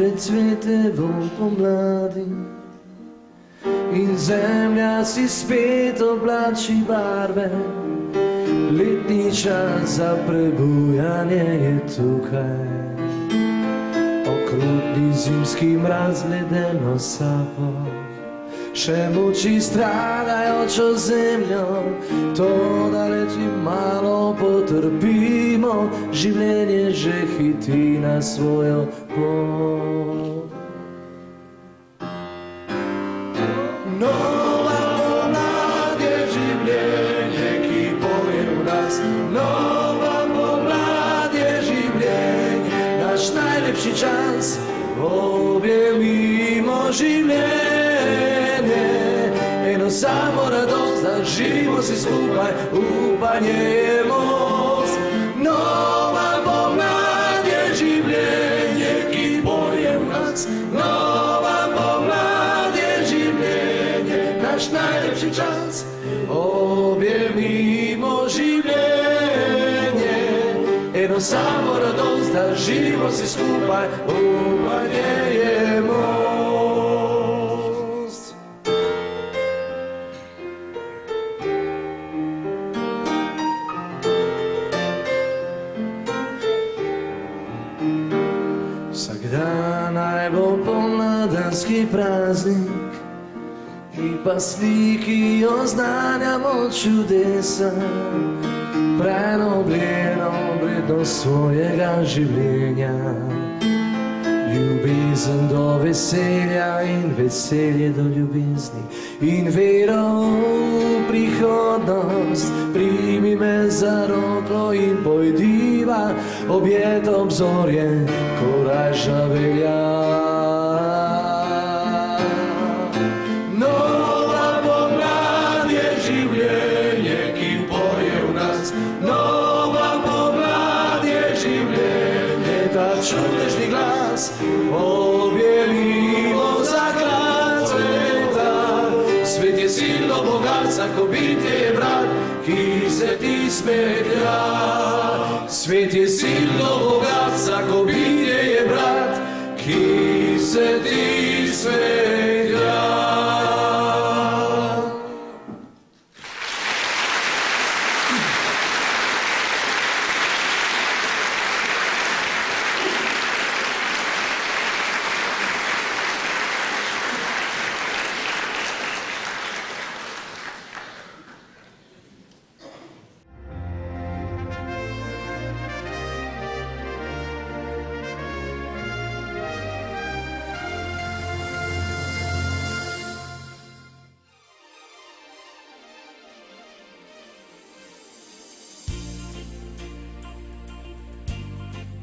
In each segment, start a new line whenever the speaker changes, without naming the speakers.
že cvete von pomladi in zemlja si spet oblači barve. Letni čas za prebujanje je tukaj, okrutni zimski mraz, ledeno sapo. Še moči stradajočo zemljo, to daleč in malo potrpimo, življenje že hiti na svojo pot. Nova pomlad je življenje, ki poje v nas. Nova pomlad je življenje, naš najlepši čas, objemimo življenje. Eno samo radost, da živimo si skupaj, upanje je most. Nova pomlad je življenje, ki poje v nas. Nova pomlad je življenje, naš najlepši čas, objemimo življenje. Eno samo radost, da živimo si skupaj, upanje je most. Vsak dan naj bo pomladanski praznik in pa sliki oznanjamo čudesa, prenobljeno vrednost svojega življenja. Ljubezen do veselja in veselje do ljubezni in vero v prihodnost. Primi me za roko in pojdiva objet obzorje, korajža velja. Nova pomlad je življenje, ki poje v nas. Nova pomlad je življenje, ta čudežni glas, objemimo zaklad sveta. Svet je silno bogat, vsako bitje je brat, ki se ti smehlja. Svet je silno bogat, vsako bitje je brat, ki se ti smehlja.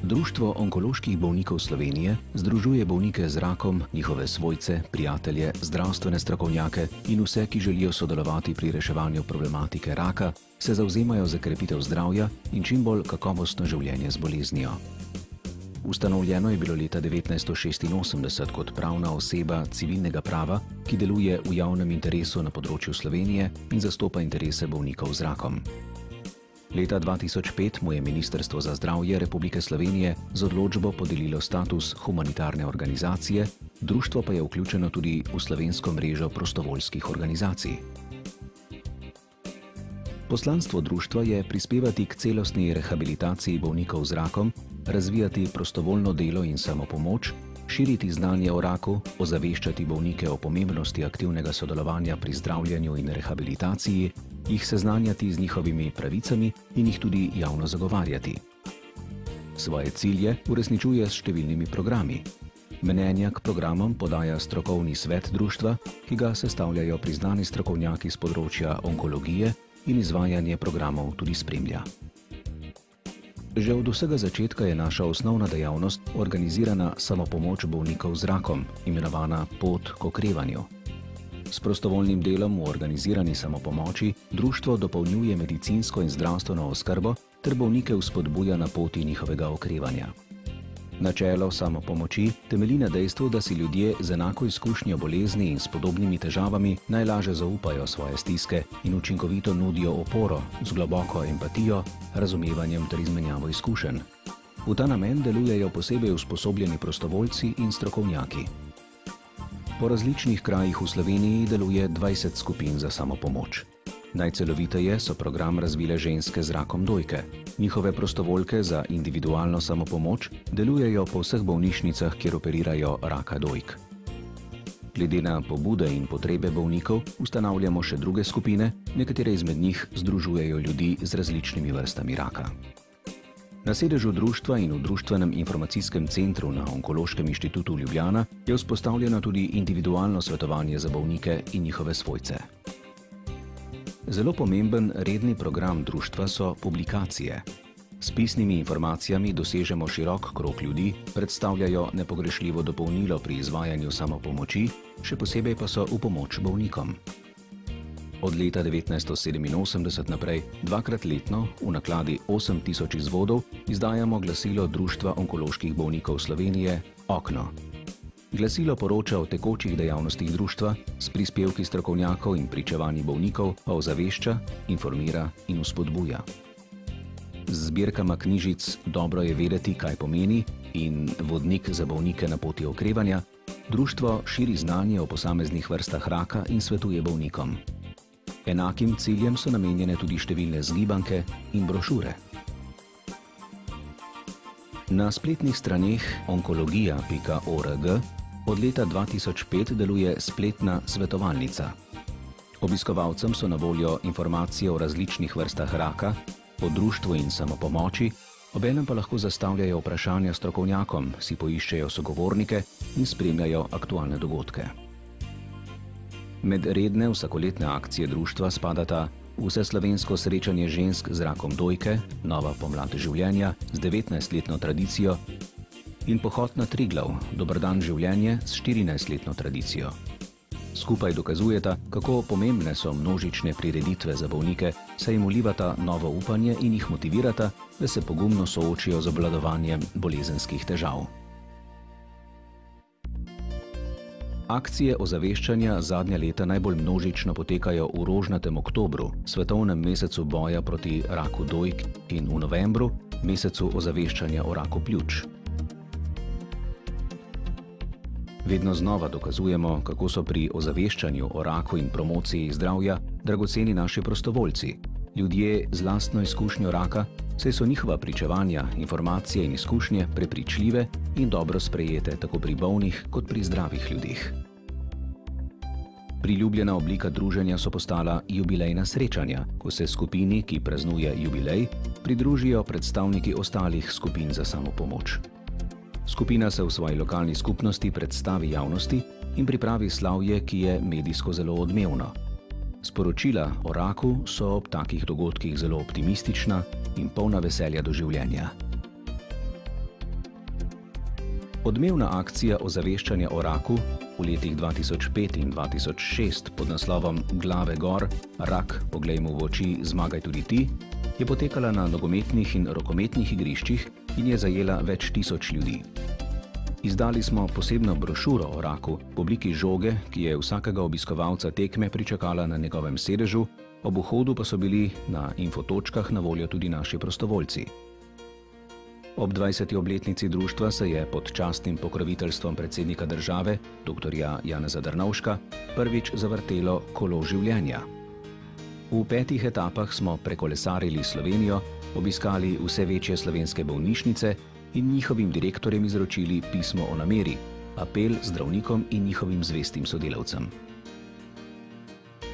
Društvo onkoloških bolnikov Slovenije združuje bolnike z rakom, njihove svojce, prijatelje, zdravstvene strokovnjake in vse, ki želijo sodelovati pri reševanju problematike raka, se zavzemajo za krepitev zdravja in čim bolj kakovostno življenje z boleznijo. Ustanovljeno je bilo leta 1986 kot pravna oseba civilnega prava, ki deluje v javnem interesu na področju Slovenije in zastopa interese bolnikov z rakom. Leta 2005 mu je Ministrstvo za zdravje Republike Slovenije z odločbo podelilo status humanitarne organizacije, društvo pa je vključeno tudi v slovensko mrežo prostovoljskih organizacij. Poslanstvo društva je prispevati k celostni rehabilitaciji bolnikov z rakom, razvijati prostovoljno delo in samopomoč, širiti znanje o raku, ozaveščati bolnike o pomembnosti aktivnega sodelovanja pri zdravljenju in rehabilitaciji, jih seznanjati z njihovimi pravicami in jih tudi javno zagovarjati. Svoje cilje uresničuje s številnimi programi. Mnenja k programom podaja strokovni svet društva, ki ga sestavljajo priznani strokovnjaki z področja onkologije in izvajanje programov tudi spremlja. Že od vsega začetka je naša osnovna dejavnost organizirana samopomoč bolnikov z rakom, imenovana Pot k okrevanju. S prostovoljnim delom v organizirani samopomoči društvo dopolnjuje medicinsko in zdravstveno oskrbo ter bolnike vzpodbuja na poti njihovega okrevanja. Načelo samopomoči temelji na dejstvu, da si ljudje z enako izkušnjo bolezni in s podobnimi težavami najlažje zaupajo svoje stiske in učinkovito nudijo oporo z globoko empatijo, razumevanjem ter izmenjavo izkušenj. V ta namen delujejo posebej usposobljeni prostovoljci in strokovnjaki. Po različnih krajih v Sloveniji deluje 20 skupin za samopomoč. Najceloviteje so program razvile ženske z rakom dojke. Njihove prostovoljke za individualno samopomoč delujejo po vseh bolnišnicah, kjer operirajo raka dojk. Glede na pobude in potrebe bolnikov ustanavljamo še druge skupine, nekatere izmed njih združujejo ljudi z različnimi vrstami raka. Na sedežu društva in v Društvenem informacijskem centru na Onkološkem inštitutu Ljubljana je vzpostavljeno tudi individualno svetovanje za bolnike in njihove svojce. Zelo pomemben redni program društva so publikacije. S pisnimi informacijami dosežemo širok krog ljudi, predstavljajo nepogrešljivo dopolnilo pri izvajanju samopomoči, še posebej pa so v pomoč bolnikom. Od leta 1987 naprej, dvakrat letno, v nakladi 8000 izvodov, izdajamo glasilo Društva onkoloških bolnikov Slovenije Okno. Glasilo poroča o tekočih dejavnostih društva, s prispevki strokovnjakov in pričevanji bolnikov pa ozavešča, informira in vzpodbuja. Z zbirkama knjižic Dobro je vedeti, kaj pomeni in Vodnik za bolnike na poti okrevanja, društvo širi znanje o posameznih vrstah raka in svetuje bolnikom. Enakim ciljem so namenjene tudi številne zgibanke in brošure. Na spletnih straneh onkologija.org od leta 2005 deluje spletna svetovalnica. Obiskovalcem so na voljo informacije o različnih vrstah raka, o društvu in samopomoči, obenem pa lahko zastavljajo vprašanja strokovnjakom, si poiščejo sogovornike in spremljajo aktualne dogodke. Med redne vsakoletne akcije društva spadata vseslovensko srečanje žensk z rakom dojke, Nova pomlad življenja z 19-letno tradicijo in pohod na Triglav, Dober dan življenje s 14-letno tradicijo. Skupaj dokazujeta, kako pomembne so množične prireditve za bolnike, saj jim vlivata novo upanje in jih motivirata, da se pogumno soočijo z obvladovanjem bolezenskih težav. Akcije ozaveščanja zadnja leta najbolj množično potekajo v rožnatem oktobru, svetovnem mesecu boja proti raku dojk, in v novembru, mesecu ozaveščanja o raku pljuč. Vedno znova dokazujemo, kako so pri ozaveščanju o raku in promociji zdravja dragoceni naši prostovoljci, ljudje z lastno izkušnjo raka, saj so njihova pričevanja, informacije in izkušnje prepričljive in dobro sprejete tako pri bolnih kot pri zdravih ljudeh. Priljubljena oblika druženja so postala jubilejna srečanja, ko se skupini, ki praznuje jubilej, pridružijo predstavniki ostalih skupin za samopomoč. Skupina se v svoji lokalni skupnosti predstavi javnosti in pripravi slavje, ki je medijsko zelo odmevno. Sporočila o raku so ob takih dogodkih zelo optimistična in polna veselja do življenja. Odmevna akcija ozaveščanja o raku v letih 2005 in 2006 pod naslovom Glave gor, rak, poglejmo v oči, zmagaj tudi ti, je potekala na nogometnih in rokometnih igriščih in je zajela več tisoč ljudi. Izdali smo posebno brošuro o raku v obliki žoge, ki je vsakega obiskovalca tekme pričakala na njegovem sedežu, ob vhodu pa so bili na infotočkah na voljo tudi naši prostovoljci. Ob 20. obletnici društva se je pod častnim pokroviteljstvom predsednika države, dr. Janeza Drnovška, prvič zavrtelo kolo življenja. V 5 etapah smo prekolesarili Slovenijo, obiskali vse večje slovenske bolnišnice in njihovim direktorjem izročili pismo o nameri, apel zdravnikom in njihovim zvestim sodelavcem.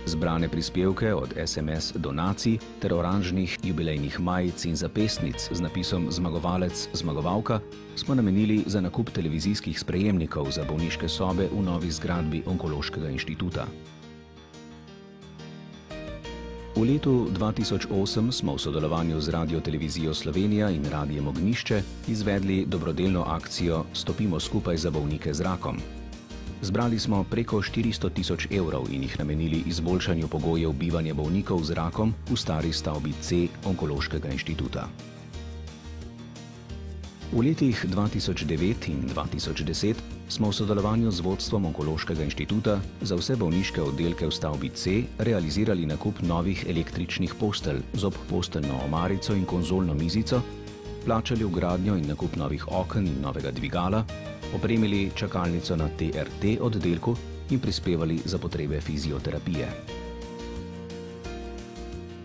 Zbrane prispevke od SMS donacij ter oranžnih jubilejnih majic in zapestnic z napisom Zmagovalec, zmagovalka smo namenili za nakup televizijskih sprejemnikov za bolniške sobe v novi zgradbi Onkološkega inštituta. V letu 2008 smo v sodelovanju z Radiotelevizijo Slovenija in Radijem Ognjišče izvedli dobrodelno akcijo Stopimo skupaj za bolnike z rakom. Zbrali smo preko 400 000 evrov in jih namenili izboljšanju pogojev bivanja bolnikov z rakom v stari stavbi C Onkološkega inštituta. V letih 2009 in 2010 smo v sodelovanju z vodstvom Onkološkega inštituta za vse bolniške oddelke v stavbi C realizirali nakup novih električnih postelj z obposteljno omarico in konzolno mizico plačali vgradnjo in nakup novih oken in novega dvigala, opremili čakalnico na TRT oddelku in prispevali za potrebe fizioterapije.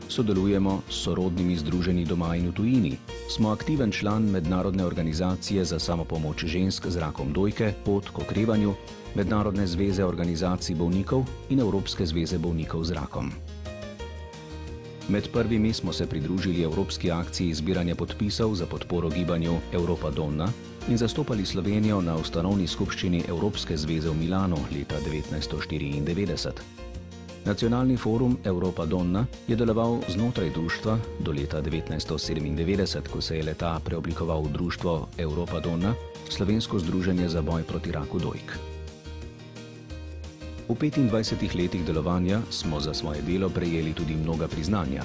Sodelujemo s sorodnimi združenji doma in v tujini. Smo aktiven član Mednarodne organizacije za samopomoč žensk z rakom dojke, Pot k okrevanju, Mednarodne zveze organizacij bolnikov in Evropske zveze bolnikov z rakom. Med prvimi smo se pridružili Evropski akciji zbiranja podpisov za podporo gibanju Europa Donna in zastopali Slovenijo na ustanovni skupščini Evropske zveze v Milanu leta 1994. Nacionalni forum Europa Donna je deloval znotraj društva do leta 1997, ko se je le-ta preoblikoval v društvo Europa Donna, Slovensko združenje za boj proti raku dojk. V 25 letih delovanja smo za svoje delo prejeli tudi mnoga priznanja.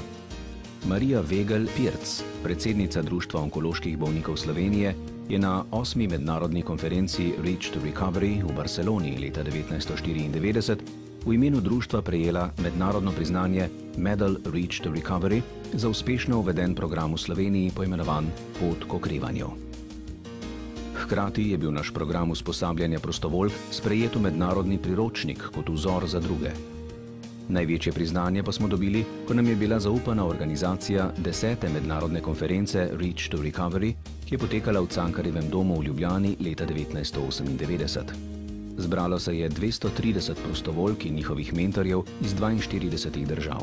Marija Vegel-Pirc, predsednica Društva onkoloških bolnikov Slovenije, je na 8. mednarodni konferenci Reach to Recovery v Barceloni leta 1994 v imenu društva prejela mednarodno priznanje Medal Reach to Recovery za uspešno uveden program v Sloveniji poimenovan Pot k okrevanju. Hkrati je bil naš program usposabljanja prostovoljk sprejet v mednarodni priročnik kot vzor za druge. Največje priznanje pa smo dobili, ko nam je bila zaupana organizacija 10. mednarodne konference Reach to Recovery, ki je potekala v Cankarjevem domu v Ljubljani leta 1998. Zbralo se je 230 prostovoljk in njihovih mentorjev iz 42 držav.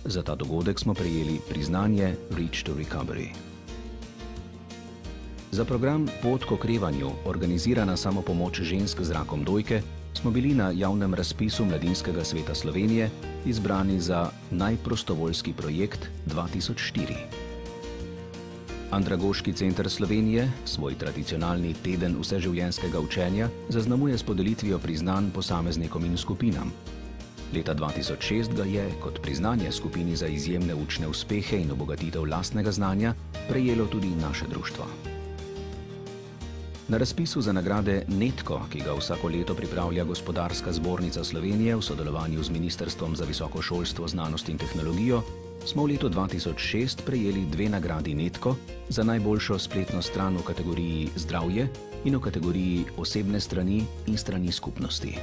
Za ta dogodek smo prejeli priznanje Reach to Recovery. Za program Pot k okrevanju, organizirana samopomoč žensk z rakom dojke, smo bili na javnem razpisu Mladinskega sveta Slovenije izbrani za najprostovoljski projekt 2004. Andragoški center Slovenije svoj tradicionalni teden vseživljenjskega učenja zaznamuje s podelitvijo priznanj posameznikom in skupinam. Leta 2006 ga je, kot priznanje skupini za izjemne učne uspehe in obogatitev lastnega znanja, prejelo tudi naše društvo. Na razpisu za nagrade Netko, ki ga vsako leto pripravlja Gospodarska zbornica Slovenije v sodelovanju z Ministrstvom za visoko šolstvo, znanost in tehnologijo, smo v letu 2006 prejeli 2 nagradi Netko za najboljšo spletno stran v kategoriji Zdravje in v kategoriji Osebne strani in strani skupnosti.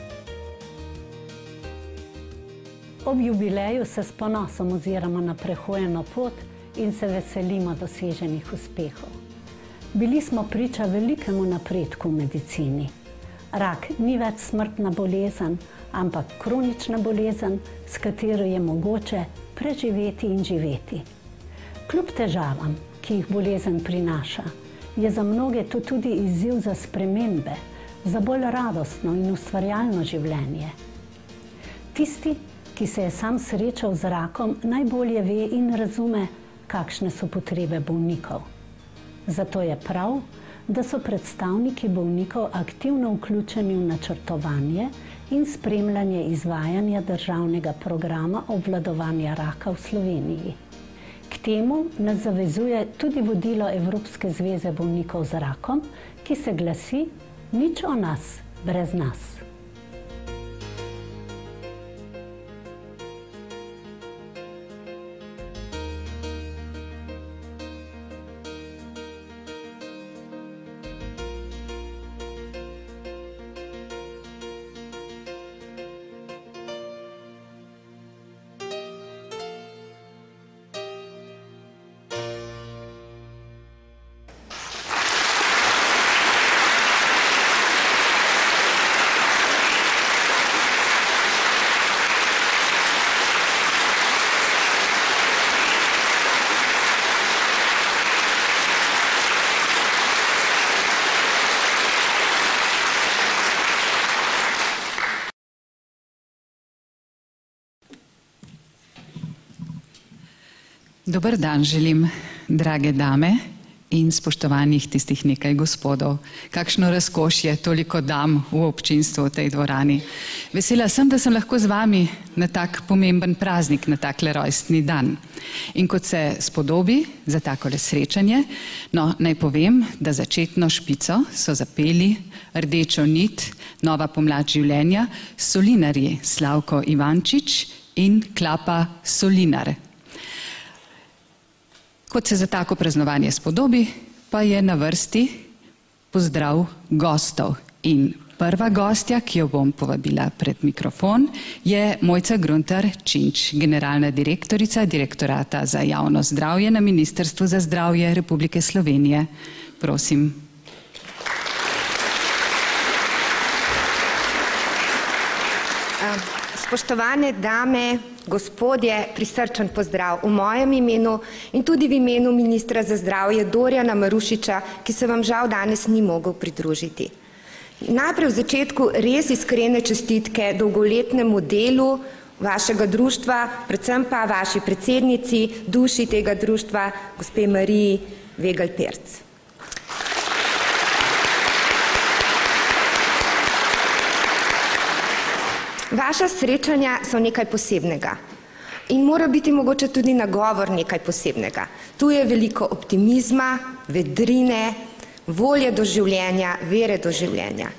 Ob jubileju se s ponosom oziramo na prehojeno pot in se veselimo doseženih uspehov. Bili smo priča velikemu napredku v medicini. Rak ni več smrtna bolezen, ampak kronična bolezen, s katero je mogoče preživeti in živeti. Kljub težavam, ki jih bolezen prinaša, je za mnoge to tudi izziv za spremembe, za bolj radostno in ustvarjalno življenje. Tisti, ki se je sam srečal z rakom, najbolje ve in razume, kakšne so potrebe bolnikov. Zato je prav, da so predstavniki bolnikov aktivno vključeni v načrtovanje in spremljanje izvajanja državnega programa obvladovanja raka v Sloveniji. K temu nas zavezuje tudi vodilo Evropske zveze bolnikov z rakom, ki se glasi: nič o nas brez nas.
Dober dan želim, drage dame in spoštovanih tistih nekaj gospodov. Kakšno razkošje, toliko dam v občinstvu v tej dvorani. Vesela sem, da sem lahko z vami na tak pomemben praznik, na takle rojstni dan. In kot se spodobi za takole srečanje, naj povem, da začetno špico so zapeli Rdečo nit, Nova pomlad življenja, solinarji Slavko Ivančič in Klapa Solinar. Kot se za tako praznovanje spodobi, pa je na vrsti pozdrav gostov. In prva gostja, ki jo bom povabila pred mikrofon, je Mojca Gruntar-Činč, generalna direktorica Direktorata za javno zdravje na Ministrstvu za zdravje Republike Slovenije. Prosim.
Spoštovane dame, gospodje, prisrčen pozdrav v mojem imenu in tudi v imenu ministra za zdravje Dorjana Marušiča, ki se vam žal danes ni mogel pridružiti. Najprej v začetku res iskrene čestitke dolgoletnemu delu vašega društva, predvsem pa vaši predsednici, duši tega društva, gospe Mariji Vegelj-Pirc. Vaša srečanja so nekaj posebnega in mora biti mogoče tudi nagovor nekaj posebnega. Tu je veliko optimizma, vedrine, volje do življenja, vere do življenja.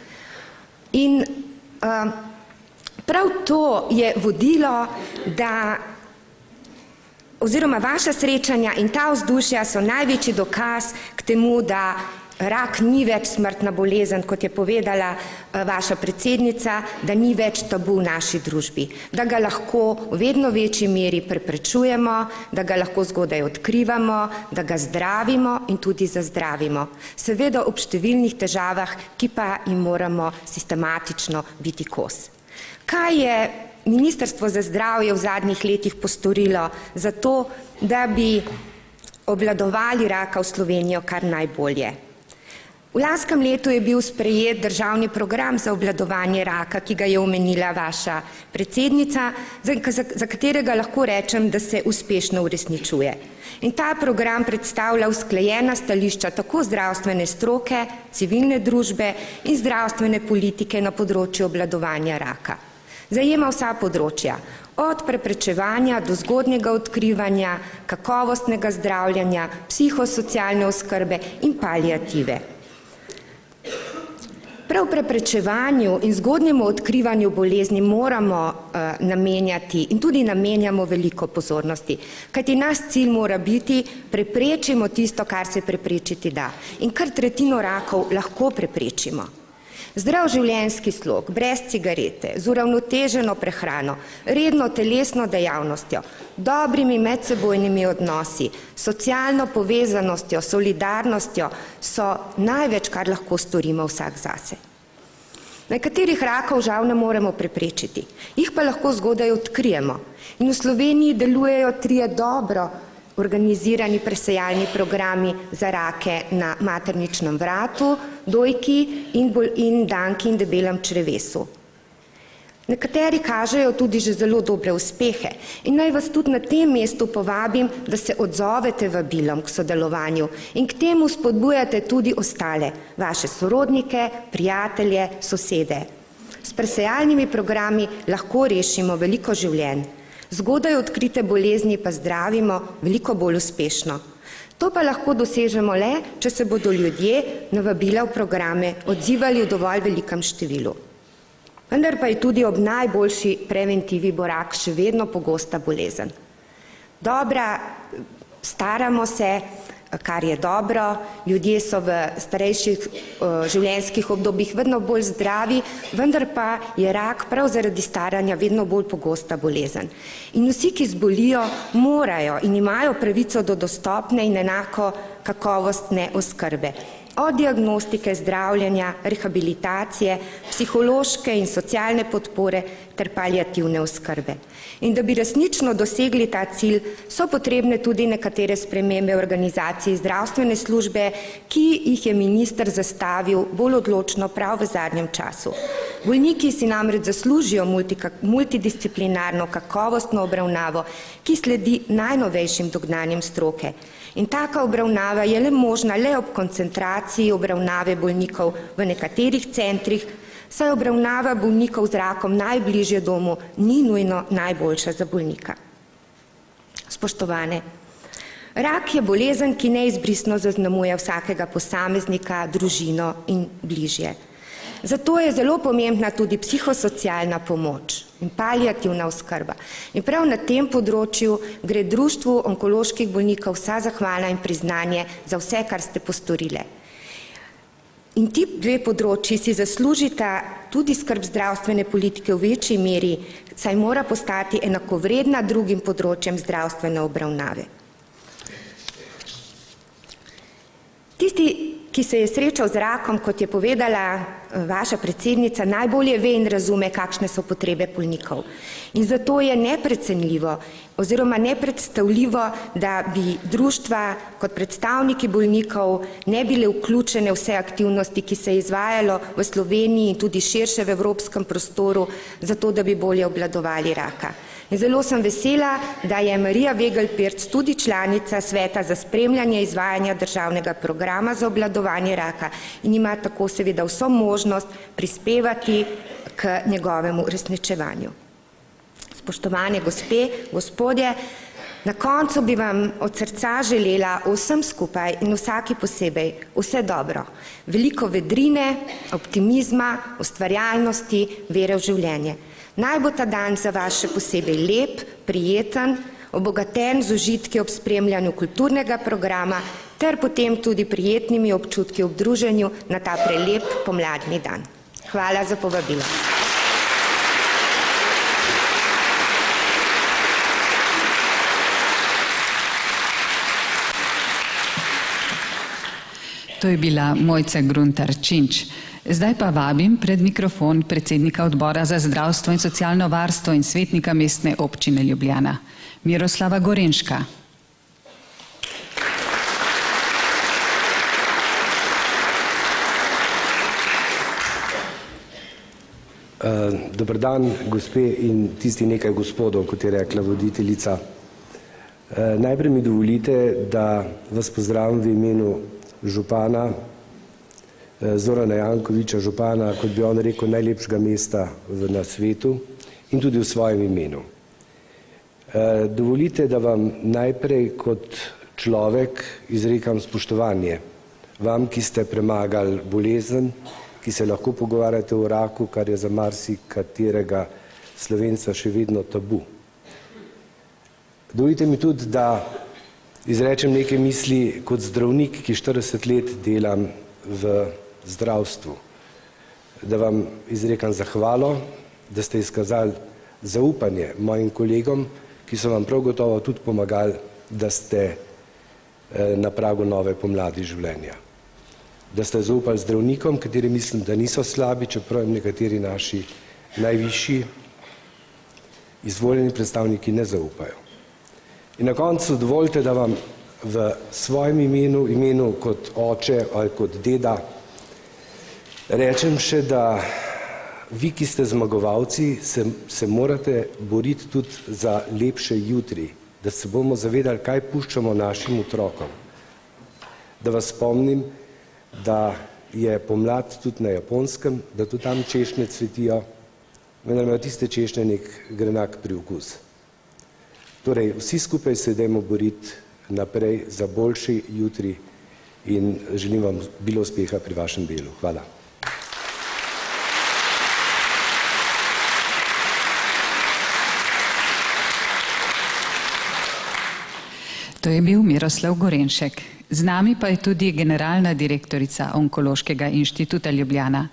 In prav to je vodilo, oziroma vaša srečanja in ta vzdušja so največji dokaz k temu, da rak ni več smrtna bolezen, kot je povedala vaša predsednica, da ni več tabu v naši družbi, da ga lahko v vedno večji meri preprečujemo, da ga lahko zgodaj odkrivamo, da ga zdravimo in tudi zazdravimo. Seveda ob številnih težavah, ki pa jim moramo sistematično biti kos. Kaj je Ministrstvo za zdravje v zadnjih letih postorilo za to, da bi obvladovali raka v Slovenijo kar najbolje? V lanskem letu je bil sprejet državni program za obvladovanje raka, ki ga je omenila vaša predsednica, za katerega lahko rečem, da se uspešno uresničuje. In ta program predstavlja usklajena stališča tako zdravstvene stroke, civilne družbe in zdravstvene politike na področju obvladovanja raka. Zajema vsa področja, od preprečevanja do zgodnjega odkrivanja, kakovostnega zdravljenja, psihosocialne oskrbe in paliative. Prav preprečevanju in zgodnjemu odkrivanju bolezni moramo namenjati in tudi namenjamo veliko pozornosti, kajti naš cilj mora biti, preprečimo tisto, kar se preprečiti da. In kar tretjino rakov lahko preprečimo. Zdrav življenjski slog, brez cigarete, z uravnoteženo prehrano, redno telesno dejavnostjo, dobrimi medsebojnimi odnosi, socialno povezanostjo, solidarnostjo so največ, kar lahko storimo vsak zase. Nekaterih rakov žal ne moremo preprečiti, jih pa lahko zgodaj odkrijemo. In v Sloveniji delujejo 3 dobro organizirani presejalni programi za rake na materničnem vratu, dojki in danki in debelem črevesu. Nekateri kažejo tudi že zelo dobre uspehe in naj vas tudi na tem mestu povabim, da se odzovete vabilom k sodelovanju in k temu spodbujate tudi ostale, vaše sorodnike, prijatelje, sosede. S presejalnimi programi lahko rešimo veliko življenj. Zgodaj odkrite bolezni pa zdravimo veliko bolj uspešno. To pa lahko dosežemo le, če se bodo ljudje na vabila v programe odzivali v dovolj velikem številu. Vendar pa je tudi ob najboljši preventivi bo rak še vedno pogosta bolezen. Staramo se, kar je dobro, ljudje so v starejših življenjskih obdobjih vedno bolj zdravi, vendar pa je rak prav zaradi staranja vedno bolj pogosta bolezen. In vsi, ki zbolijo, morajo in imajo pravico do dostopne in enako kakovostne oskrbe. Od diagnostike, zdravljenja, rehabilitacije, psihološke in socialne podpore ter paliativne oskrbe. In da bi resnično dosegli ta cilj, so potrebne tudi nekatere spremembe organizacij zdravstvene službe, ki jih je minister zastavil bolj odločno prav v zadnjem času. Bolniki si namreč zaslužijo multidisciplinarno kakovostno obravnavo, ki sledi najnovejšim dognanjem stroke. In taka obravnava je le možna le ob koncentraciji obravnave bolnikov v nekaterih centrih, saj obravnava bolnikov z rakom najbližje domu ni nujno najboljša za bolnika. Spoštovane, rak je bolezen, ki neizbrisno zaznamuje vsakega posameznika, družino in bližje. Zato je zelo pomembna tudi psihosocialna pomoč in paliativna oskrba. In prav na tem področju gre Društvu onkoloških bolnikov vsa zahvala in priznanje za vse, kar ste postorile. In ti dve področji si zaslužita tudi skrb zdravstvene politike v večji meri, saj mora postati enakovredna drugim področjem zdravstvene obravnave. Tisti, ki se je srečal z rakom, kot je povedala vaša predsednica, najbolje ve in razume, kakšne so potrebe bolnikov. In zato je neprecenljivo oziroma nepredstavljivo, da bi društva kot predstavniki bolnikov ne bile vključene vse aktivnosti, ki se je izvajalo v Sloveniji in tudi širše v evropskem prostoru, zato da bi bolje obvladovali raka. In zelo sem vesela, da je Marija Vegelj-Pirc tudi članica Sveta za spremljanje izvajanja državnega programa za obvladovanje raka in ima tako seveda vso možnost prispevati k njegovemu uresničevanju. Spoštovane gospe, gospodje, na koncu bi vam od srca želela vsem skupaj in vsaki posebej vse dobro, veliko vedrine, optimizma, ustvarjalnosti, vere v življenje. Naj bo ta dan za vas še posebej lep, prijeten, obogaten z užitki ob spremljanju kulturnega programa ter potem tudi prijetnimi občutki ob druženju na ta prelep pomladni dan. Hvala za povabilo.
To je bila Mojca Gruntar Činč. Zdaj pa vabim pred mikrofon predsednika odbora za zdravstvo in socialno varstvo in svetnika mestne občine Ljubljana, Miroslava Gorenška.
Dober dan, gospe in tisti nekaj gospodov, kot je rekla voditeljica. Najprej mi dovolite, da vas pozdravim v imenu župana Zorana Jankovića, župana, kot bi on rekel, najlepšega mesta na svetu in tudi v svojem imenu. Dovolite, da vam najprej kot človek izrekam spoštovanje vam, ki ste premagali bolezen, ki se lahko pogovarjate o raku, kar je za marsikaterega Slovenca še vedno tabu. Dovolite mi tudi, da izrečem nekaj misli kot zdravnik, ki 40 let delam v zdravstvu, da vam izrekam zahvalo, da ste izkazali zaupanje mojim kolegom, ki so vam prav gotovo tudi pomagali, da ste na pragu nove pomladi življenja. Da ste zaupali zdravnikom, kateri mislim, da niso slabi, čeprav jim nekateri naši najvišji izvoljeni predstavniki ne zaupajo. In na koncu dovolite, da vam v svojem imenu kot oče ali kot deda, rečem še, da vi, ki ste zmagovalci, se morate boriti tudi za lepše jutri, da se bomo zavedali, kaj puščamo našim otrokom. Da vas spomnim, da je pomlad tudi na Japonskem, da tudi tam češnje cvetijo, vendar imajo tiste češnje nek grenak priokus. Torej, vsi skupaj se dajmo boriti naprej za boljši jutri in želim vam bilo uspeha pri vašem delu. Hvala.
To je bil Miroslav Gorenšek. Z nami pa je tudi generalna direktorica Onkološkega inštituta Ljubljana,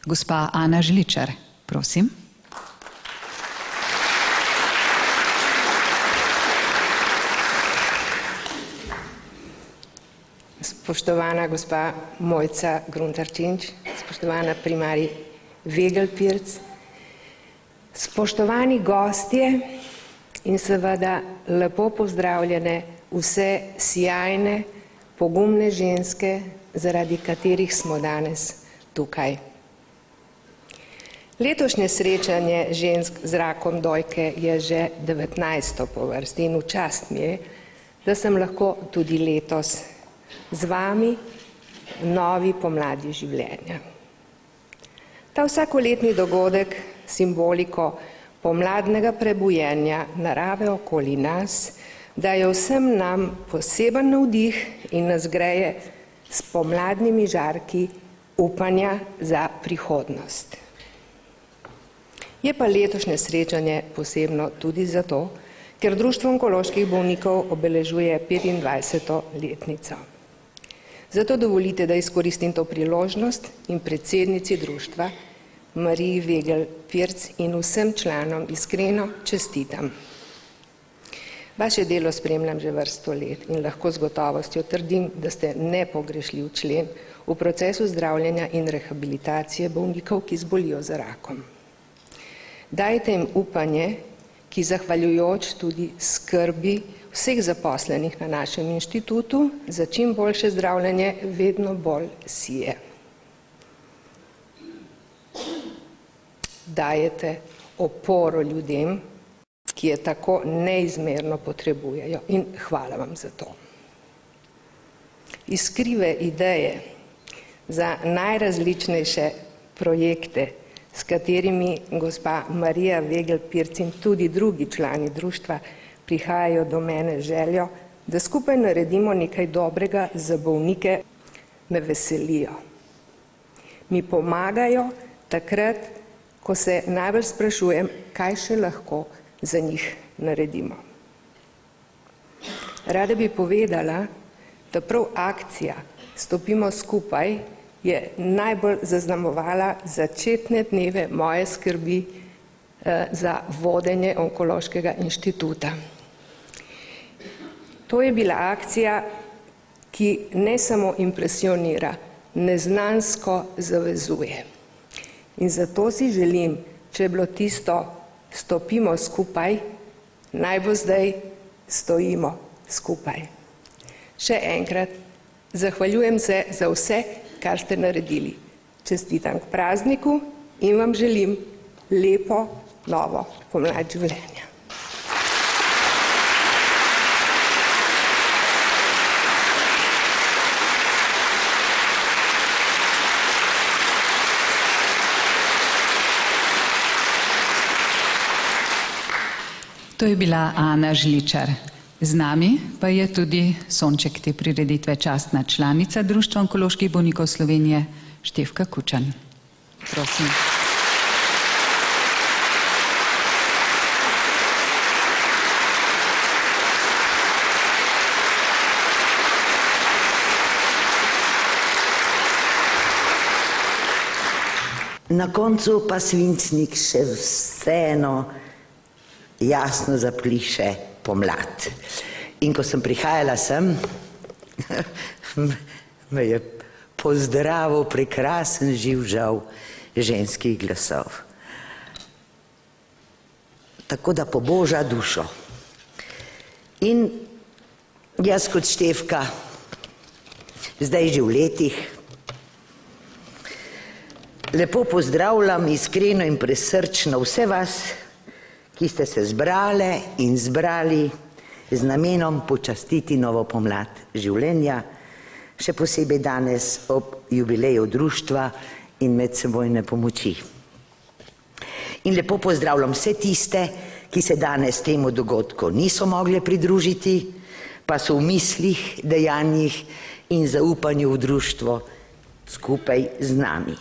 gospa Ana Žličar. Prosim.
Spoštovana gospa Mojca Gruntar Činč, spoštovana primarij Vegelj-Pirc, spoštovani gostje in seveda lepo pozdravljene vse sijajne, pogumne ženske, zaradi katerih smo danes tukaj. Letošnje srečanje žensk z rakom dojke je že 19. po vrsti in v čast mi je, da sem lahko tudi letos z vami v novi pomladi življenja. Ta vsakoletni dogodek, simboliko pomladnega prebujenja narave okoli nas, daje vsem nam poseben navdih in nas greje s pomladnimi žarki upanja za prihodnost. Je pa letošnje srečanje posebno tudi zato, ker Društvo onkoloških bolnikov obeležuje 25. letnico. Zato dovolite, da izkoristim to priložnost in predsednici društva Mariji Vegel Pirc in vsem članom iskreno čestitam. Vaše delo spremljam že vrsto let in lahko z gotovostjo trdim, da ste nepogrešljiv člen v procesu zdravljenja in rehabilitacije bolnikov, ki zbolijo za rakom. Dajte jim upanje, ki zahvaljujoč tudi skrbi vseh zaposlenih na našem inštitutu za čim boljše zdravljenje vedno bolj sije. Dajete oporo ljudem, ki je tako neizmerno potrebujejo, in hvala vam za to. Iskrive ideje za najrazličnejše projekte, s katerimi gospa Marija Vegel Pirc in tudi drugi člani društva prihajajo do mene željo, da skupaj naredimo nekaj dobrega za bolnike, me veselijo. Mi pomagajo takrat, ko se najbolj sprašujem, kaj še lahko za njih naredimo. Rada bi povedala, da prav akcija Stopimo skupaj je najbolj zaznamovala začetne dneve moje skrbi za vodenje Onkološkega inštituta. To je bila akcija, ki ne samo impresionira, neznansko zavezuje. In zato si želim, če je bilo tisto stopimo skupaj, naj bo zdaj stojimo skupaj. Še enkrat, zahvaljujem se za vse, kar ste naredili. Čestitam k prazniku in vam želim lepo novo pomlad življenja.
To je bila Ana Žličar. Z nami pa je tudi sonček te prireditve, častna članica Društva onkoloških bolnikov Slovenije, Štefka Kučan. Prosim.
Na koncu pa svinčnik še vseeno jasno zapliše pomlad. In ko sem prihajala sem, me je pozdravil prekrasen živžav ženskih glasov. Tako da poboža dušo. In jaz kot Štefka, zdaj že v letih, lepo pozdravljam iskreno in presrčno vse vas, ki ste se zbrale in zbrali z namenom počastiti novo pomlad življenja, še posebej danes ob jubileju društva in medsebojne pomoči. In lepo pozdravljam vse tiste, ki se danes temu dogodku niso mogli pridružiti, pa so v mislih, dejanjih in zaupanju v društvo skupaj z nami.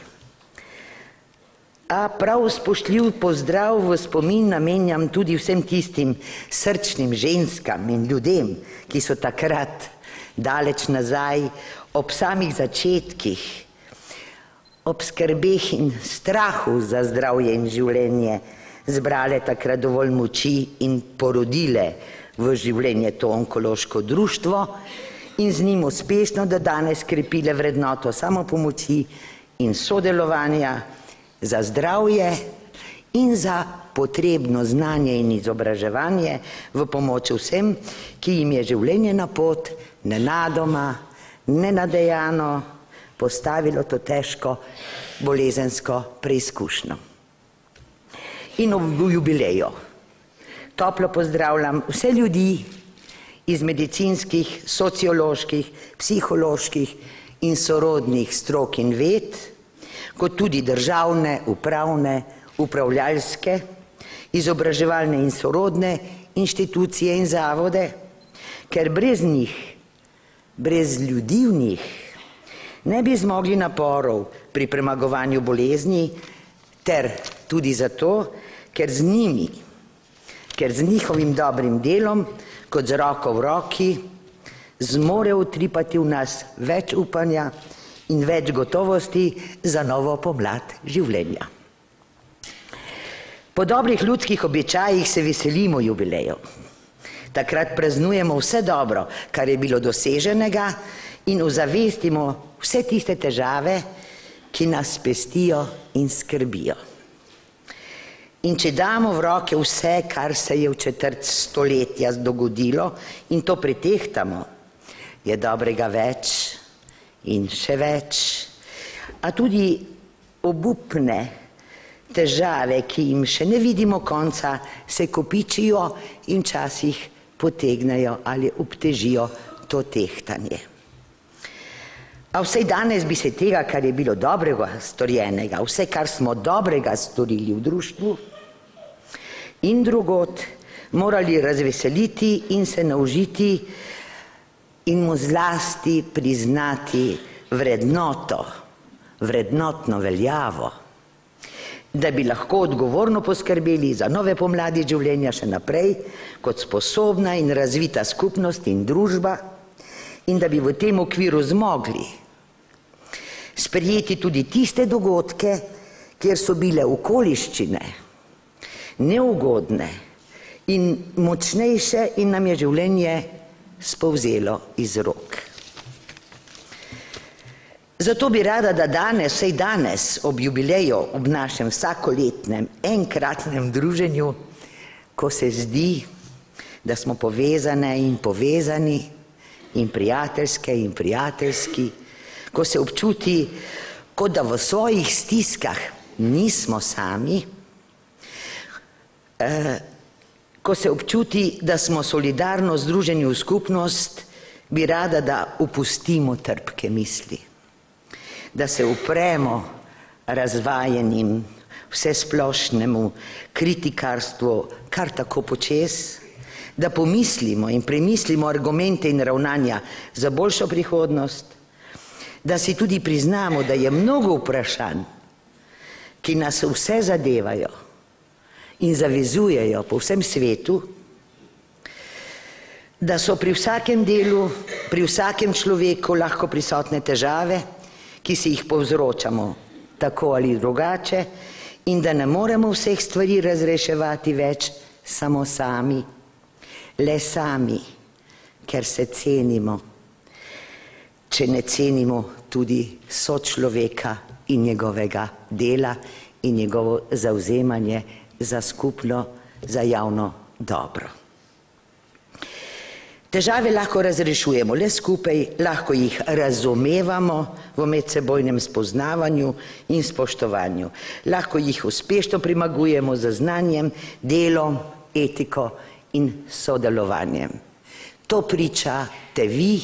A prav spoštljiv pozdrav v spomin namenjam tudi vsem tistim srčnim ženskam in ljudem, ki so takrat, daleč nazaj, ob samih začetkih, ob skrbeh in strahu za zdravje in življenje, zbrale takrat dovolj moči in porodile v življenje to onkološko društvo in z njim uspešno do danes krepile vrednoto samopomoči in sodelovanja za zdravje in za potrebno znanje in izobraževanje v pomoč vsem, ki jim je življenje na pot nenadoma, nenadejano postavilo to težko bolezensko preizkušnjo. In v jubileju toplo pozdravljam vse ljudi iz medicinskih, socioloških, psiholoških in sorodnih strok in ved, kot tudi državne, upravne, upravljalske, izobraževalne in sorodne inštitucije in zavode, ker brez njih, brez ljudi v njih, ne bi zmogli naporov, pri premagovanju bolezni, ter tudi zato, ker z njihovim dobrim delom, kot z roko v roki, zmore utripati v nas več upanja in več gotovosti za novo pomlad življenja. Po dobrih ljudskih običajih se veselimo jubilejev. Takrat praznujemo vse dobro, kar je bilo doseženega, in ozavestimo vse tiste težave, ki nas pestijo in skrbijo. In če damo v roke vse, kar se je v četrt stoletja dogodilo, in to pretehtamo, je dobrega več in še več, a tudi obupne težave, ki jim še ne vidimo konca, se kopičijo in včasih potegnejo ali obtežijo to tehtanje. A vsej danes bi se tega, kar je bilo dobrega storjenega, vse, kar smo dobrega storili v društvu in drugod, morali razveseliti in se naužiti in mu zlasti priznati vrednotno veljavo, da bi lahko odgovorno poskrbeli za nove pomladi življenja še naprej kot sposobna in razvita skupnost in družba, in da bi v tem okviru zmogli sprejeti tudi tiste dogodke, kjer so bile okoliščine neugodne in močnejše in nam je življenje spolzelo iz rok. Zato bi rada, da danes, vsej danes, ob jubileju, ob našem vsakoletnem, enkratnem druženju, ko se zdi, da smo povezane in povezani in prijateljske in prijateljski, ko se občuti, kot da v svojih stiskah nismo sami, ko se občuti, da smo solidarno združeni v skupnost, bi rada, da opustimo trpke misli, da se upremo razvajenim, vsesplošnemu kritikarstvu kar tako počez, da pomislimo in premislimo argumente in ravnanja za boljšo prihodnost, da si tudi priznamo, da je mnogo vprašanj, ki nas vse zadevajo in zavezujejo po vsem svetu, da so pri vsakem delu, pri vsakem človeku lahko prisotne težave, ki si jih povzročamo tako ali drugače, in da ne moremo vseh stvari razreševati več samo sami, le sami, ker se cenimo, če ne cenimo tudi sočloveka in njegovega dela in njegovo zavzemanje za skupno, za javno dobro. Težave lahko razrešujemo le skupaj, lahko jih razumevamo v medsebojnem spoznavanju in spoštovanju. Lahko jih uspešno premagujemo z znanjem, delom, etiko in sodelovanjem. To pričate vi,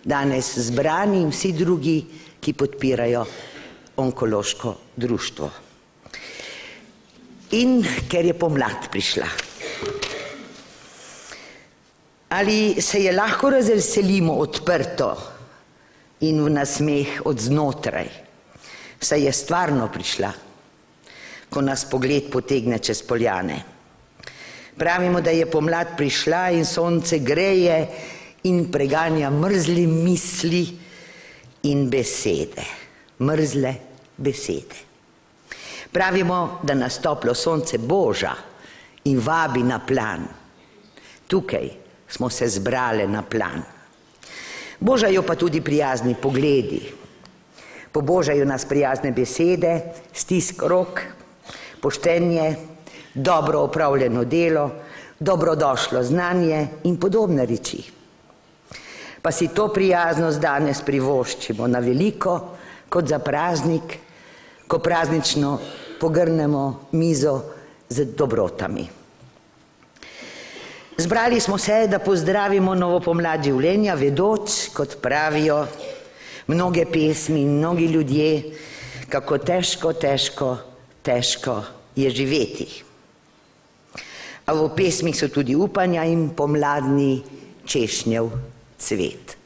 danes zbrani in vsi drugi, ki podpirajo onkološko društvo. In ker je pomlad prišla. Ali se je lahko razveselimo odprto in v nasmeh od znotraj, saj je stvarno prišla, ko nas pogled potegne čez poljane. Pravimo, da je pomlad prišla in sonce greje in preganja mrzle misli in besede, mrzle besede. Pravimo, da nas toplo sonce boža in vabi na plan. Tukaj smo se zbrale na plan. Božajo pa tudi prijazni pogledi. Pobožajo nas prijazne besede, stisk rok, poštenje, dobro opravljeno delo, dobrodošlo znanje in podobne reči. Pa si to prijaznost danes privoščimo na veliko, kot za praznik, ko praznično pogrnemo mizo z dobrotami. Zbrali smo se, da pozdravimo novo pomlad življenja, vedoč, kot pravijo mnoge pesmi in mnogi ljudje, kako težko, težko, težko je živeti. A v pesmih so tudi upanja in pomladni češnjev cvet.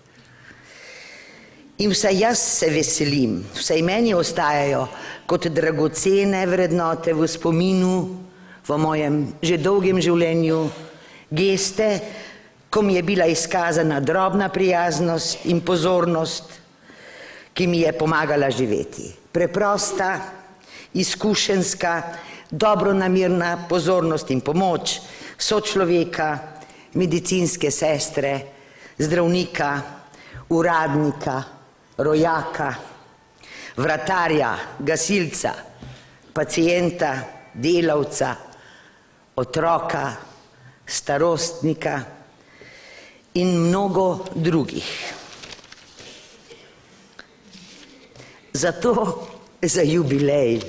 In vsaj jaz se veselim, vsaj meni ostajajo kot dragocene vrednote v spominu, v mojem že dolgem življenju, geste, ko mi je bila izkazana drobna prijaznost in pozornost, ki mi je pomagala živeti. Preprosta, izkušenska, dobronamerna pozornost in pomoč sočloveka, medicinske sestre, zdravnika, uradnika, rojaka, vratarja, gasilca, pacienta, delavca, otroka, starostnika in mnogo drugih. Zato za jubilej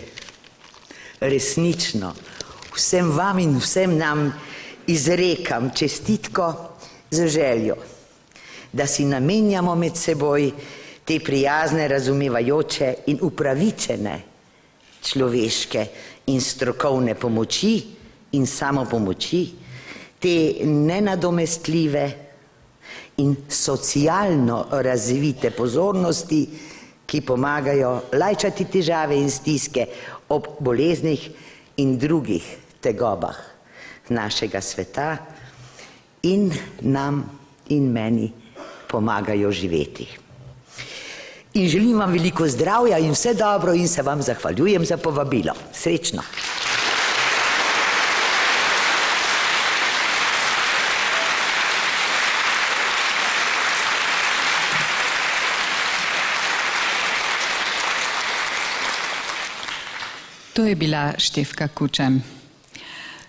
resnično vsem vam in vsem nam izrekam čestitko z željo, da si namenjamo med seboj te prijazne, razumevajoče in upravičene človeške in strokovne pomoči in samopomoči, te nenadomestljive in socialno razvite pozornosti, ki pomagajo lajšati težave in stiske ob boleznih in drugih tegobah našega sveta in nam in meni pomagajo živeti. In želim vam veliko zdravja in vse dobro in se vam zahvaljujem za povabilo. Srečno!
To je bila Štefka Kučan.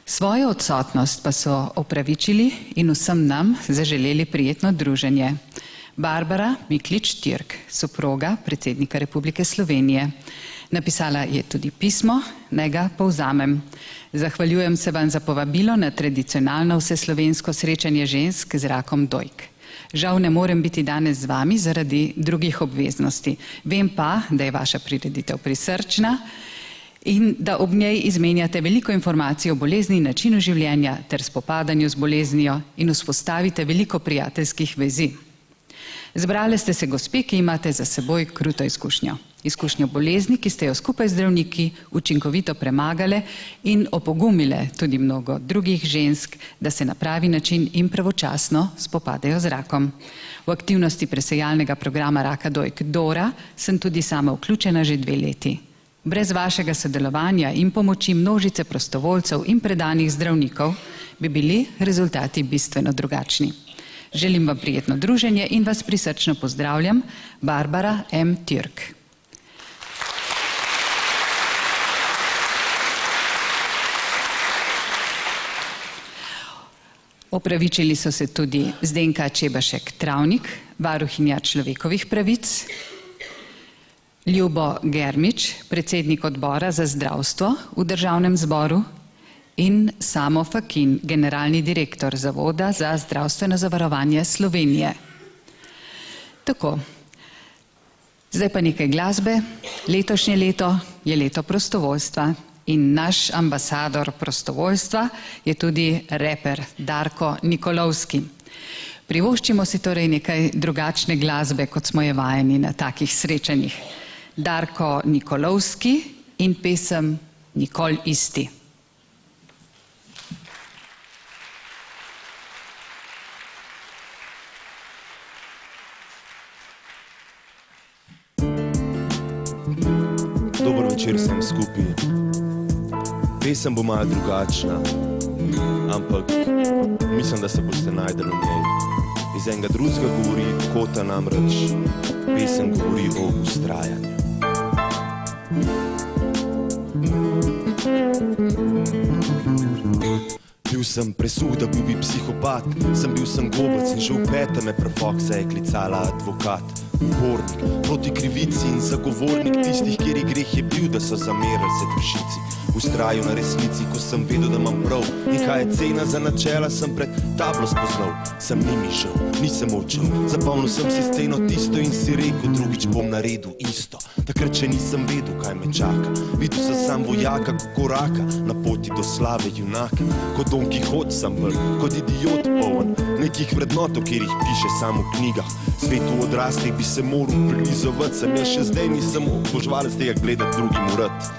Svojo odsotnost pa so opravičili in vsem nam zaželeli prijetno druženje. Barbara Miklič-Türk, soproga predsednika Republike Slovenije. Napisala je tudi pismo, naj ga povzamem. Zahvaljujem se vam za povabilo na tradicionalno vseslovensko srečanje žensk z rakom dojk. Žal ne morem biti danes z vami zaradi drugih obveznosti. Vem pa, da je vaša prireditev prisrčna in da ob njej izmenjate veliko informacij o bolezni in načinu življenja ter spopadanju z boleznijo in vzpostavite veliko prijateljskih vezi. Zbrale ste se gospe, ki imate za seboj kruto izkušnjo. Izkušnjo bolezni, ki ste jo skupaj z zdravniki učinkovito premagale in opogumile tudi mnogo drugih žensk, da se na pravi način in pravočasno spopadajo z rakom. V aktivnosti presejalnega programa raka dojk Dora sem tudi sama vključena že 2 leti. Brez vašega sodelovanja in pomoči množice prostovoljcev in predanih zdravnikov bi bili rezultati bistveno drugačni. Želim vam prijetno druženje in vas prisrčno pozdravljam, Barbara M. Türk. Opravičili so se tudi Zdenka Čebašek-Travnik, varuhinja človekovih pravic, Ljubo Germič, predsednik odbora za zdravstvo v Državnem zboru in Samo Fakin, generalni direktor Zavoda za zdravstveno zavarovanje Slovenije. Tako, zdaj pa nekaj glasbe. Letošnje leto je leto prostovoljstva in naš ambasador prostovoljstva je tudi reper Darko Nikolovski. Privoščimo si torej nekaj drugačne glasbe, kot smo je vajeni na takih srečanjih. Darko Nikolovski in pesem Nikoli isti.
Dober večer sem skupaj. Pesem bo malo drugačna, ampak mislim, da se boste najdeli v njej. Iz enega drugega govori kota, namreč pesem govori o vztrajanju. Bil sem presuh, da bil bi psihopat, bil sem gobec in že v pete me prefok se je klicala advokat. Upornik proti krivici in zagovornik tistih, kjer je greh je bil, da so zamerali se dušici. Ustrajal na resnici, ko sem vedel, da imam prav in kaj je cena za načela, sem pred tablo spoznal. Sem ni mišel, nisem očel, zapomnil sem si sceno tisto in si rekel, drugič bom naredil isto. Takrat še nisem vedel, kaj me čaka, videl sem sam vojaka, kot koraka na poti do slave junaka. Kot Don Kihot sem bil, kot idiot poln, nekih vrednot, o katerih piše samo v knjigah. Svetu odraslih bi se moral prilizovati, sem jaz še zdaj nisem oboževalec tega gledati drugim v rad.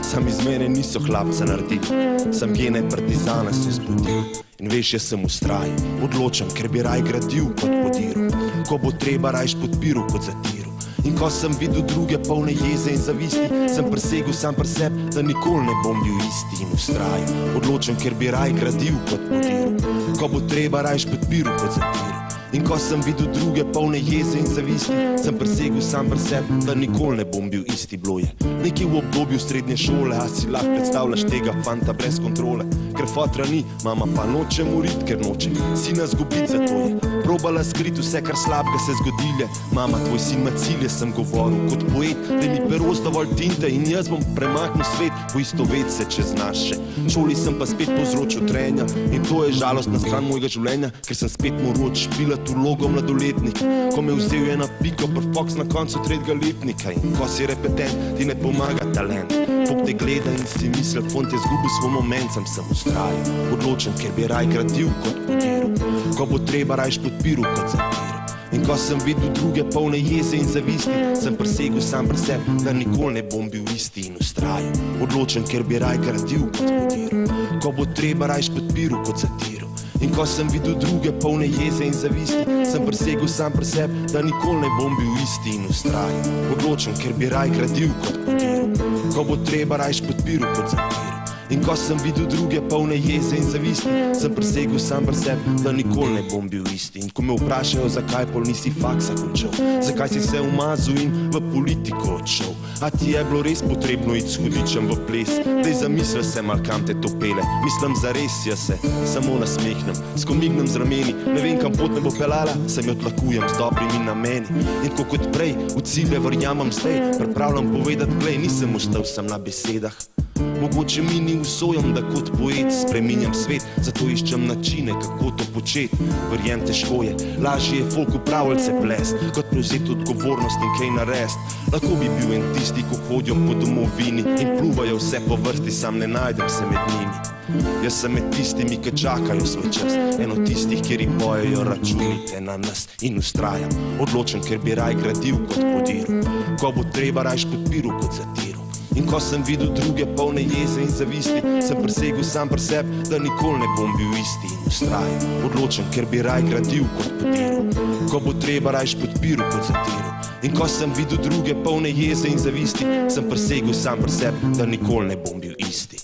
Sam iz mene niso hlapca naredili, sam gene partizana so zbudili. In veš, jaz sem ustrajal, odločam, ker bi raj gradil kot podiral, ko bo treba rajš podpiral kot zatiral. In ko sem videl druge polne jeze in zavisti, sem presegel sam pri sebi, da nikoli ne bom bil isti in ustrajal. Odločam, ker bi raj gradil kot podiral, ko bo treba rajš podpiral kot zatiral. In ko sem videl druge polne jeze in zavisti, sem presegel sam pri sebi, da nikoli ne bom bil isti. Bilo je nekje v obdobju srednje šole, a si lahko predstavljaš tega fanta brez kontrole. Ker fotra ni, mama pa noče morit, ker noče sina zgubiti, zato je probala skriti vse, kar slabega se zgodile. Mama, tvoj sin ima cilje, sem govoril kot poet, da mi peros dovolj tinte in jaz bom premaknil svet, poistovet se čez naše. Šoli sem pa spet povzročil trenja in to je žalostna stran mojega življenja, ker sem spet moral odšpilati vlogo mladoletnik, ko me vzel je na piko pri Fox na koncu 3. letnika. In ko si repetent, ti ne pomaga talent. Fok te gleda in si misli, font je zgubil svoj moment, sem ustrajal, odločen, ker bi raj gradil kot podiral, ko bo treba rajš podpiral kot zatiral. In ko sem videl druge polne jeze in zavisti, sem presegel sam pri sebi, da nikoli ne bom bil isti in ustrajal, odločen, ker bi raj gradil kot podiral, ko bo treba rajš podpiral kot zatiral. In ko sem videl druge polne jeze in zavisti, sem presegel sam pri sebi, da nikoli ne bom bil isti in ustrajal, odločen, ker bi raj gradil kot podiral, ko bo treba rajš podpiral kot zatiral. In ko sem videl druge polne jeze in zavisti, sem presegel sam pri sebi, da nikoli ne bom bil isti. In ko me vprašajo, zakaj pol nisi faksa končal, zakaj si se umazal in v politiko odšel, a ti je bilo res potrebno iti s hudičem v ples, dej zamislil se mal, kam te to pele. Mislim zares, jaz se samo nasmehnem, skomignem z rameni, ne vem, kam pot me bo pelala, se mi odlakujem z dobrimi nameni. In ko kot prej v cilje verjamem zdaj, pripravljam povedati, glej, nisem ostal sam na besedah. Mogoče mi ni usojam, da kot poet spreminjam svet, zato iščem načine, kako to početi. Verjem, težko je, lažje je folku pravljice plest, kot prevzeti odgovornost in kaj narediti. Lahko bi bil en tisti, ko hodijo po domovini in pluvajo vse po vrsti, sam ne najdem se med njimi. Jaz sem med tistimi, ki čakajo svoj čas, eno tistih, kjeri pojejo računite na nas in ustrajam, odločen, ker bi raj gradil kot podiral, ko bo treba rajš podpiral kot zatiral. In ko sem videl druge polne jeze in zavisti, sem presegel sam pri sebi, da nikoli ne bom bil isti in ustrajal, odločen, ker bi raj gradil kot podiral, ko bo treba rajš podpiral kot zatiral. In ko sem videl druge polne jeze in zavisti, sem presegel sam pri sebi, da nikoli ne bom bil isti.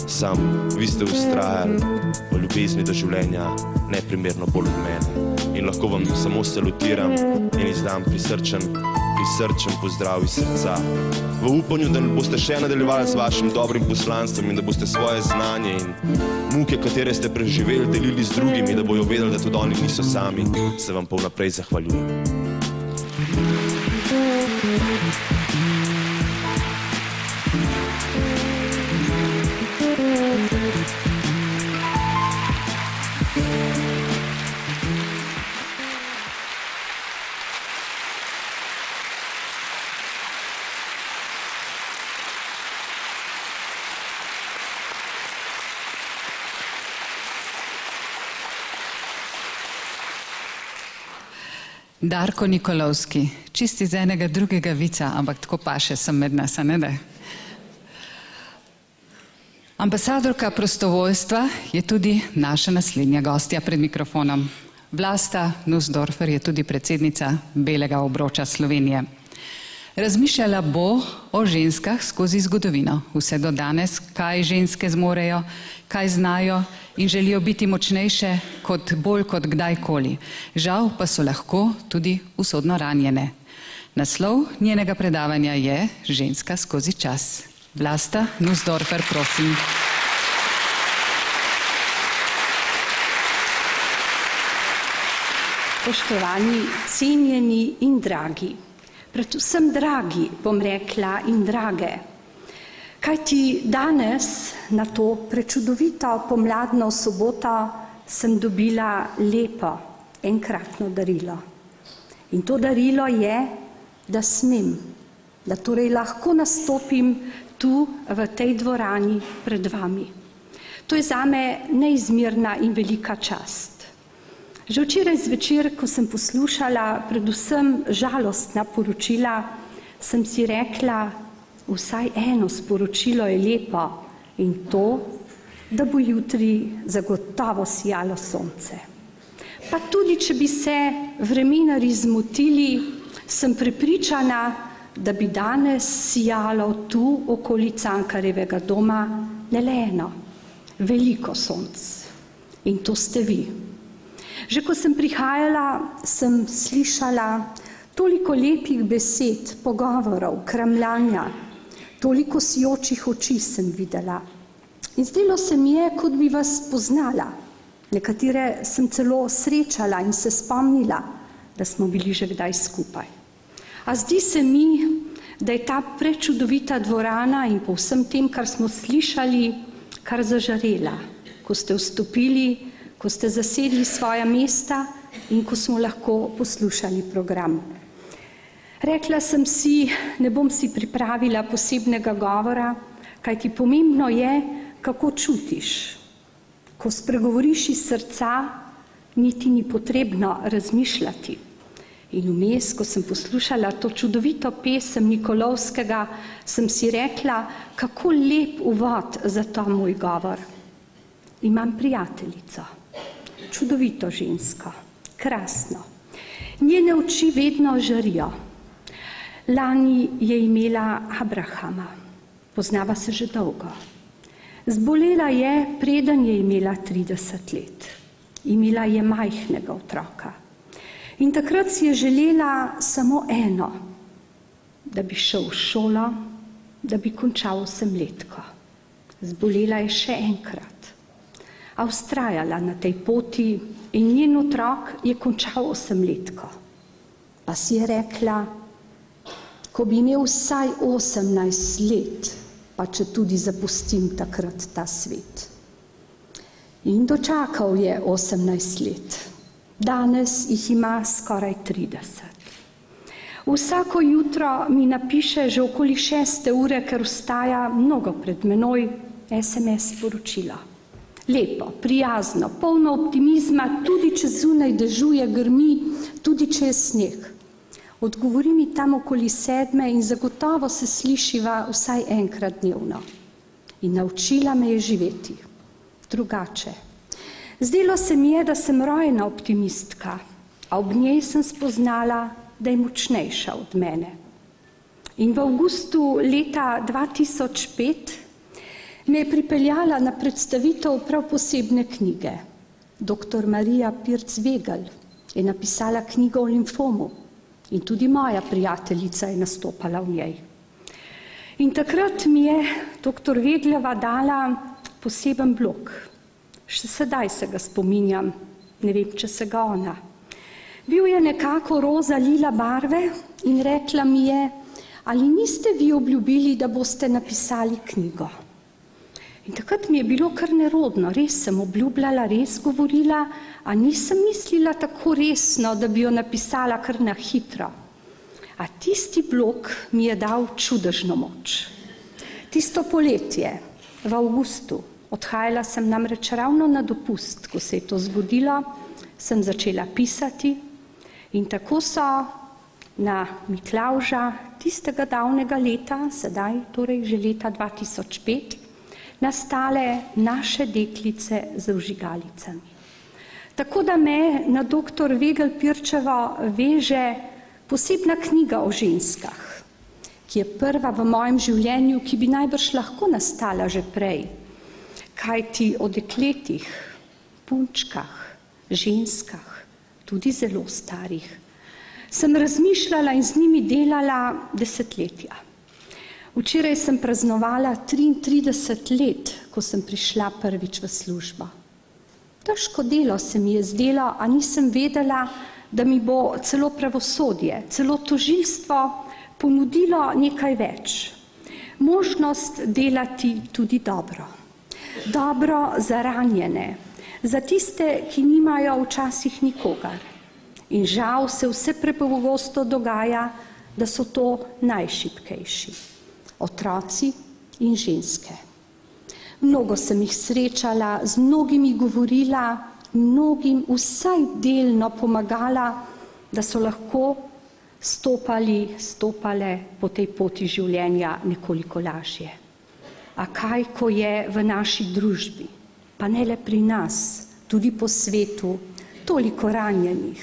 Sam, vi ste ustrajali v ljubezni do življenja neprimerno bolj od mene in lahko vam samo salutiram in izdam prisrčen pozdrav iz srca. V upanju, da boste še nadaljevali z vašim dobrim poslanstvom in da boste svoje znanje in muke, katere ste preživeli, delili z drugimi, da bojo vedeli, da tudi oni niso sami, se vam pa vnaprej zahvaljujem.
Darko Nikolovski, čisti iz enega drugega vica, ampak tako paše sem med nas, a ne da? Ambasadorka prostovoljstva je tudi naša naslednja gostja pred mikrofonom. Vlasta Nussdorfer je tudi predsednica Belega obroča Slovenije. Razmišljala bo o ženskah skozi zgodovino, vse do danes, kaj ženske zmorejo, kaj znajo in želijo biti močnejše bolj kot kdajkoli. Žal pa so lahko tudi usodno ranjene. Naslov njenega predavanja je Ženska skozi čas. Vlasta Nussdorfer, prosim.
Spoštovani, cenjeni in dragi, predvsem dragi, bom rekla, in drage, kajti danes na to prečudovito pomladno soboto sem dobila lepo enkratno darilo. In to darilo je, da smem, da torej lahko nastopim tu v tej dvorani pred vami. To je zame neizmerna in velika čast. Že včeraj zvečer, ko sem poslušala predvsem žalostna poročila, sem si rekla, vsaj eno sporočilo je lepo in to, da bo jutri zagotovo sijalo sonce. Pa tudi, če bi se vremenarji zmotili, sem prepričana, da bi danes sijalo tu okoli Cankarjevega doma ne le eno, veliko sonc. In to ste vi. Že ko sem prihajala, sem slišala toliko lepih besed, pogovorov, kramljanja, toliko sijočih oči sem videla. In zdelo se mi je, kot bi vas poznala. Nekatere sem celo srečala in se spomnila, da smo bili že kdaj skupaj. A zdi se mi, da je ta prečudovita dvorana in po vsem tem, kar smo slišali, kar zažarela, ko ste vstopili, ko ste zasedli svoja mesta in ko smo lahko poslušali program. Rekla sem si, ne bom si pripravila posebnega govora, kajti pomembno je, kako čutiš. Ko spregovoriš iz srca, niti ni potrebno razmišljati. In vmes, ko sem poslušala to čudovito pesem Nikolovskega, sem si rekla, kako lep uvod za ta moj govor. Imam prijateljico, čudovito žensko, krasno. Njene oči vedno žarijo. Lani je imela Abrahama, poznava se že dolgo. Zbolela je, preden je imela 30 let. Imela je majhnega otroka. In takrat si je želela samo eno, da bi šel v šolo, da bi končal 8-letko. Zbolela je še enkrat. A vztrajala na tej poti in njen otrok je končal 8-letko. Pa si je rekla, ko bi imel vsaj 18 let, pa če tudi zapustim takrat ta svet. In dočakal je 18 let. Danes jih ima skoraj 30. Vsako jutro mi napiše že okoli 6. ure, ker vstaja mnogo pred menoj, SMS sporočilo. Lepo, prijazno, polno optimizma, tudi če zunaj dežuje, grmi, tudi če je sneg. Odgovori mi tam okoli 7. in zagotovo se slišiva vsaj enkrat dnevno. In naučila me je živeti drugače. Zdelo se mi je, da sem rojena optimistka, a ob njej sem spoznala, da je močnejša od mene. In v avgustu leta 2005 me je pripeljala na predstavitev prav posebne knjige. Dr. Marija Pirc-Vegelj je napisala knjigo o limfomu in tudi moja prijateljica je nastopala v njej. In takrat mi je dr. Vegljeva dala poseben blok. Še sedaj se ga spominjam, ne vem, če se ga ona. Bil je nekako roza lila barve in rekla mi je, ali niste vi obljubili, da boste napisali knjigo? In takrat mi je bilo kar nerodno, res sem obljubljala, res govorila, a nisem mislila tako resno, da bi jo napisala kar na hitro. A tisti blok mi je dal čudežno moč. Tisto poletje, v avgustu, odhajala sem namreč ravno na dopust, ko se je to zgodilo, sem začela pisati in tako so na Miklavža tistega davnega leta, sedaj torej že leta 2005, nastale naše deklice z vžigalicami. Tako da me na dr. Vegelj Pirčevo veže posebna knjiga o ženskah, ki je prva v mojem življenju, ki bi najbrž lahko nastala že prej. Kajti o dekletih, punčkah, ženskah, tudi zelo starih, sem razmišljala in z njimi delala desetletja. Včeraj sem praznovala 33 let, ko sem prišla prvič v službo. Težko delo se mi je zdelo, a nisem vedela, da mi bo celo pravosodje, celo tožilstvo ponudilo nekaj več. Možnost delati tudi dobro. Dobro za ranjene, za tiste, ki nimajo včasih nikogar. In žal se vse prepogosto dogaja, da so to najšibkejši. Otroci in ženske. Mnogo sem jih srečala, z mnogimi govorila, mnogim vsaj delno pomagala, da so lahko stopale po tej poti življenja nekoliko lažje. A kaj, ko je v naši družbi, pa ne le pri nas, tudi po svetu, toliko ranjenih,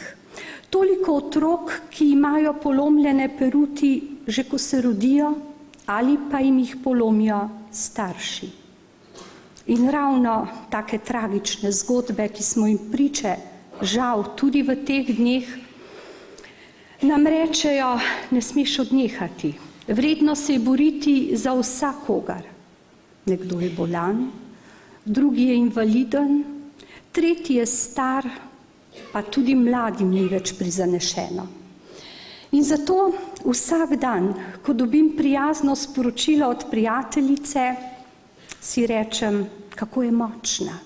toliko otrok, ki imajo polomljene peruti že ko se rodijo ali pa jim jih polomijo starši. In ravno take tragične zgodbe, ki smo jim priče, žal tudi v teh dneh, nam rečejo, ne smeš odnehati, vredno se je boriti za vsakogar. Nekdo je bolan, drugi je invaliden, tretji je star, pa tudi mladim ni več prizanešeno. In zato vsak dan, ko dobim prijazno sporočilo od prijateljice, si rečem, kako je močna.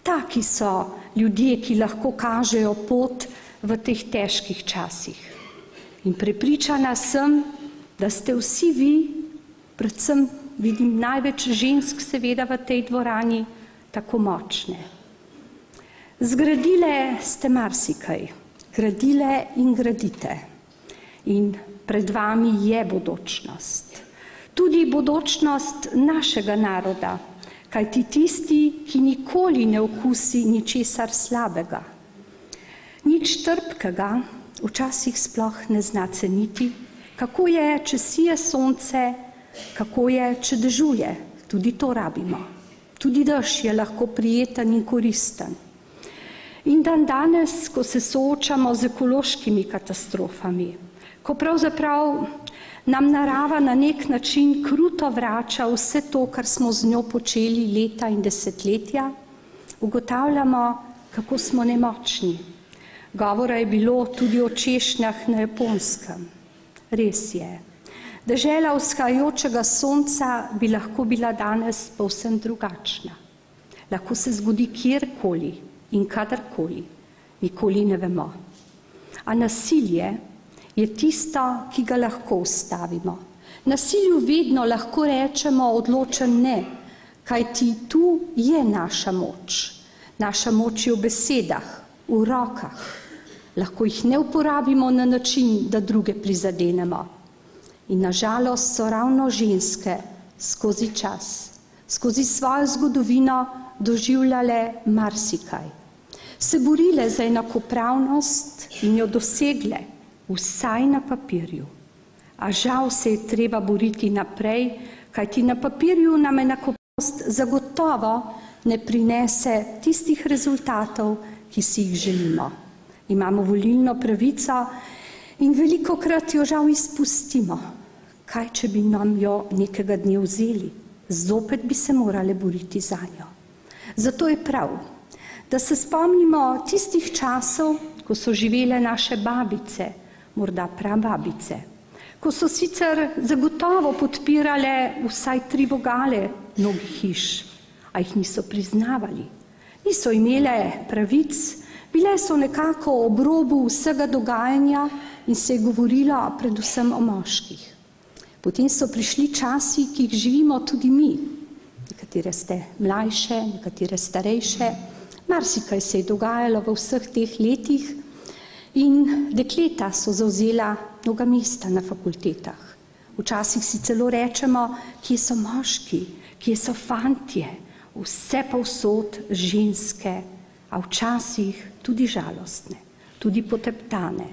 Taki so ljudje, ki lahko kažejo pot v teh težkih časih. In prepričana sem, da ste vsi vi, predvsem vidim največ žensk seveda v tej dvorani, tako močne. Zgradile ste marsikaj, gradile in gradite. In pred vami je bodočnost. Tudi bodočnost našega naroda, kajti tisti, ki nikoli ne okusi ničesar slabega. Nič trpkega včasih sploh ne zna ceniti, kako je, če sije sonce, kako je, če dežuje. Tudi to rabimo. Tudi dež je lahko prijeten in koristen. In danes, ko se soočamo z ekološkimi katastrofami, ko pravzaprav nam narava na nek način kruto vrača vse to, kar smo z njo počeli leta in desetletja, ugotavljamo, kako smo nemočni. Govora je bilo tudi o češnjah na Japonskem. Res je. Dežela vzhajajočega sonca bi lahko bila danes povsem drugačna. Lahko se zgodi kjerkoli in kadarkoli. Nikoli ne vemo. A nasilje je tisto, ki ga lahko ustavimo. Nasilju vedno lahko rečemo odločen ne, kajti tu je naša moč. Naša moč je v besedah, v rokah. Lahko jih ne uporabimo na način, da druge prizadenemo. In nažalost so ravno ženske skozi čas, skozi svojo zgodovino doživljale marsikaj. Se borile za enakopravnost in jo dosegle, vsaj na papirju. A žal se je treba boriti naprej, kajti na papirju nam enakopravnost zagotovo ne prinese tistih rezultatov, ki si jih želimo. Imamo volilno pravico in velikokrat jo žal izpustimo. Kaj, če bi nam jo nekega dne vzeli? Zopet bi se morale boriti za njo. Zato je prav, da se spomnimo tistih časov, ko so živele naše babice, morda prababice, ko so sicer zagotovo podpirale vsaj 3 vogale mnogih hiš, a jih niso priznavali. Niso imele pravic, bile so nekako ob robu vsega dogajanja in se je govorilo predvsem o moških. Potem so prišli časi, ki jih živimo tudi mi. Nekatere ste mlajše, nekatere starejše. Marsikaj se je dogajalo v vseh teh letih in dekleta so zavzela mnoga mesta na fakultetah. Včasih si celo rečemo, kje so moški, kje so fantje, vse povsod ženske, a včasih tudi žalostne, tudi poteptane,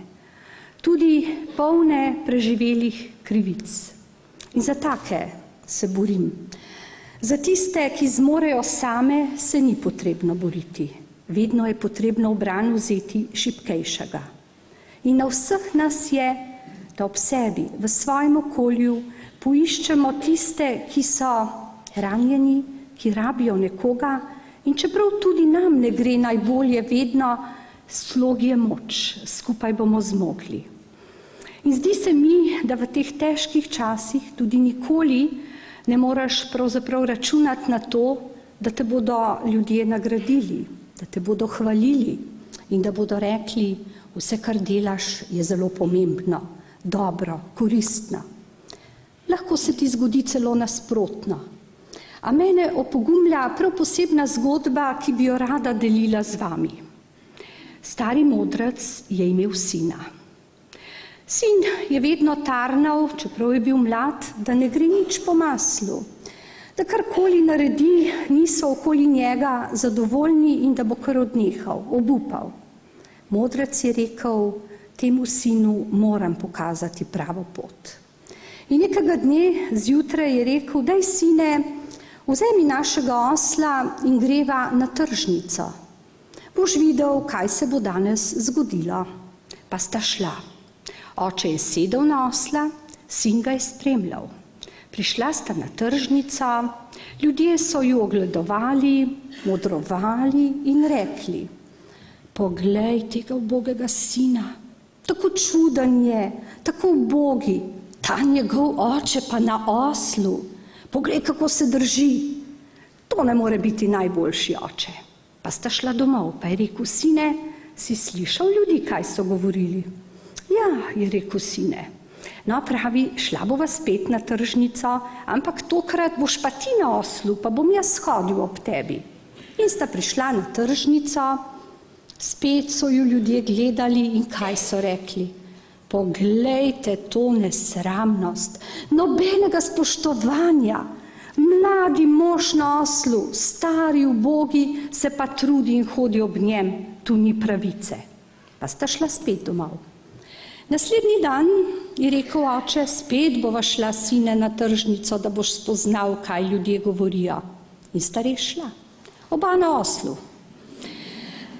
tudi polne preživelih krivic. In za take se borim. Za tiste, ki zmorejo same, se ni potrebno boriti. Vedno je potrebno v bran vzeti šibkejšega. In na vseh nas je, da ob sebi, v svojem okolju, poiščemo tiste, ki so ranjeni, ki rabijo nekoga, in čeprav tudi nam ne gre najbolje vedno, slog je moč, skupaj bomo zmogli. In zdi se mi, da v teh težkih časih tudi nikoli ne moraš pravzaprav računati na to, da te bodo ljudje nagradili, da te bodo hvalili in da bodo rekli, vse, kar delaš, je zelo pomembno, dobro, koristno. Lahko se ti zgodi celo nasprotno. A mene opogumlja prav posebna zgodba, ki bi jo rada delila z vami. Stari modrec je imel sina. Sin je vedno tarnal, čeprav je bil mlad, da ne gre nič po maslu, da karkoli naredi, niso okoli njega zadovoljni in da bo kar odnehal, obupal. Modrec je rekel, temu sinu moram pokazati pravo pot. In nekega dne zjutraj je rekel, daj sine, vzemi našega osla in greva na tržnico. Boš videl, kaj se bo danes zgodilo. Pa sta šla. Oče je sedel na osla, sin ga je spremljal. Prišla sta na tržnico, ljudje so ju ogledovali, modrovali in rekli, poglej tega ubogega sina, tako čuden je, tako ubogi, ta njegov oče pa na oslu, poglej, kako se drži, to ne more biti najboljši oče. Pa sta šla domov, pa je rekel, sine, si slišal ljudi, kaj so govorili? Ja, je rekel sine. No, pravi, šla bova spet na tržnico, ampak tokrat boš pa ti na oslu, pa bom jaz hodil ob tebi. In sta prišla na tržnico, spet so ju ljudje gledali in kaj so rekli? Poglejte to nesramnost, nobenega spoštovanja, mladi mož na oslu, stari ubogi se pa trudi in hodi ob njem, tu ni pravice. Pa sta šla spet domov. Naslednji dan je rekel oče, spet bova šla sine na tržnico, da boš spoznal, kaj ljudje govorijo. In sta res šla, oba na oslu.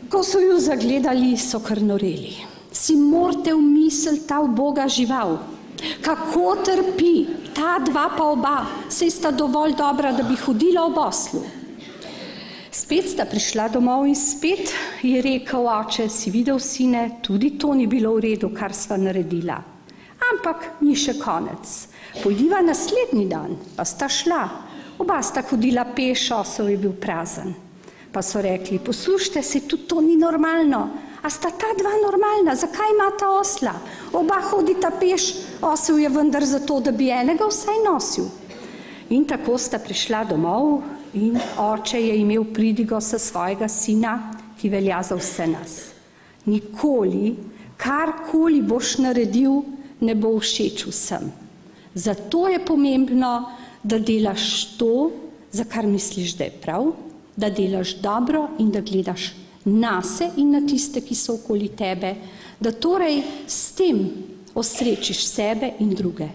Ko so ju zagledali, so kar noreli. Si morate v misel ta uboga žival, kako trpi, ta dva pa oba, saj sta dovolj dobra, da bi hodila ob oslu. Spet sta prišla domov in spet je rekel oče, si videl sine, tudi to ni bilo v redu, kar sva naredila. Ampak ni še konec. Pojdiva naslednji dan, pa sta šla. Oba sta hodila peš, osel je bil prazen. Pa so rekli, poslušajte se, tudi to ni normalno. A sta ta dva normalna, zakaj imata osla? Oba hodita peš, osel je vendar zato, da bi enega vsaj nosil. In tako sta prišla domov in oče je imel pridigo sa svojega sina, ki velja za vse nas. Nikoli, karkoli boš naredil, ne bo všeč vsem. Zato je pomembno, da delaš to, za kar misliš, da je prav, da delaš dobro in da gledaš nase in na tiste, ki so okoli tebe, da torej s tem osrečiš sebe in druge.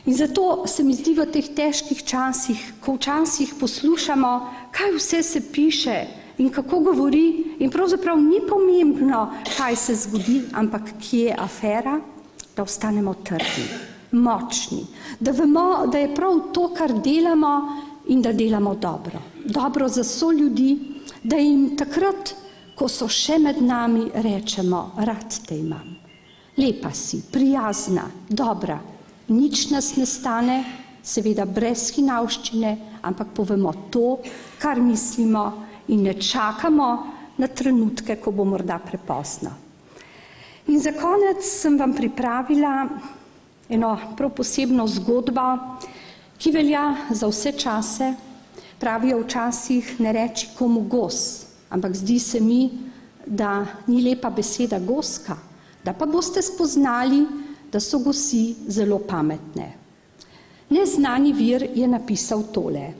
In zato se mi zdi v teh težkih časih, ko včasih poslušamo, kaj vse se piše in kako govori, in pravzaprav ni pomembno, kaj se zgodi, ampak kje je afera, da ostanemo trdni, močni, da vemo, da je prav to, kar delamo in da delamo dobro. Dobro za soljudi, da jim takrat, ko so še med nami, rečemo, rad te imam. Lepa si, prijazna, dobra. Nič nas ne stane, seveda brez hinavščine, ampak povemo to, kar mislimo in ne čakamo na trenutke, ko bo morda prepozno. In za konec sem vam pripravila eno prav posebno zgodbo, ki velja za vse čase. Pravijo včasih ne reči komu gos, ampak zdi se mi, da ni lepa beseda goska, da pa boste spoznali, da so gosi zelo pametne. Neznani vir je napisal tole.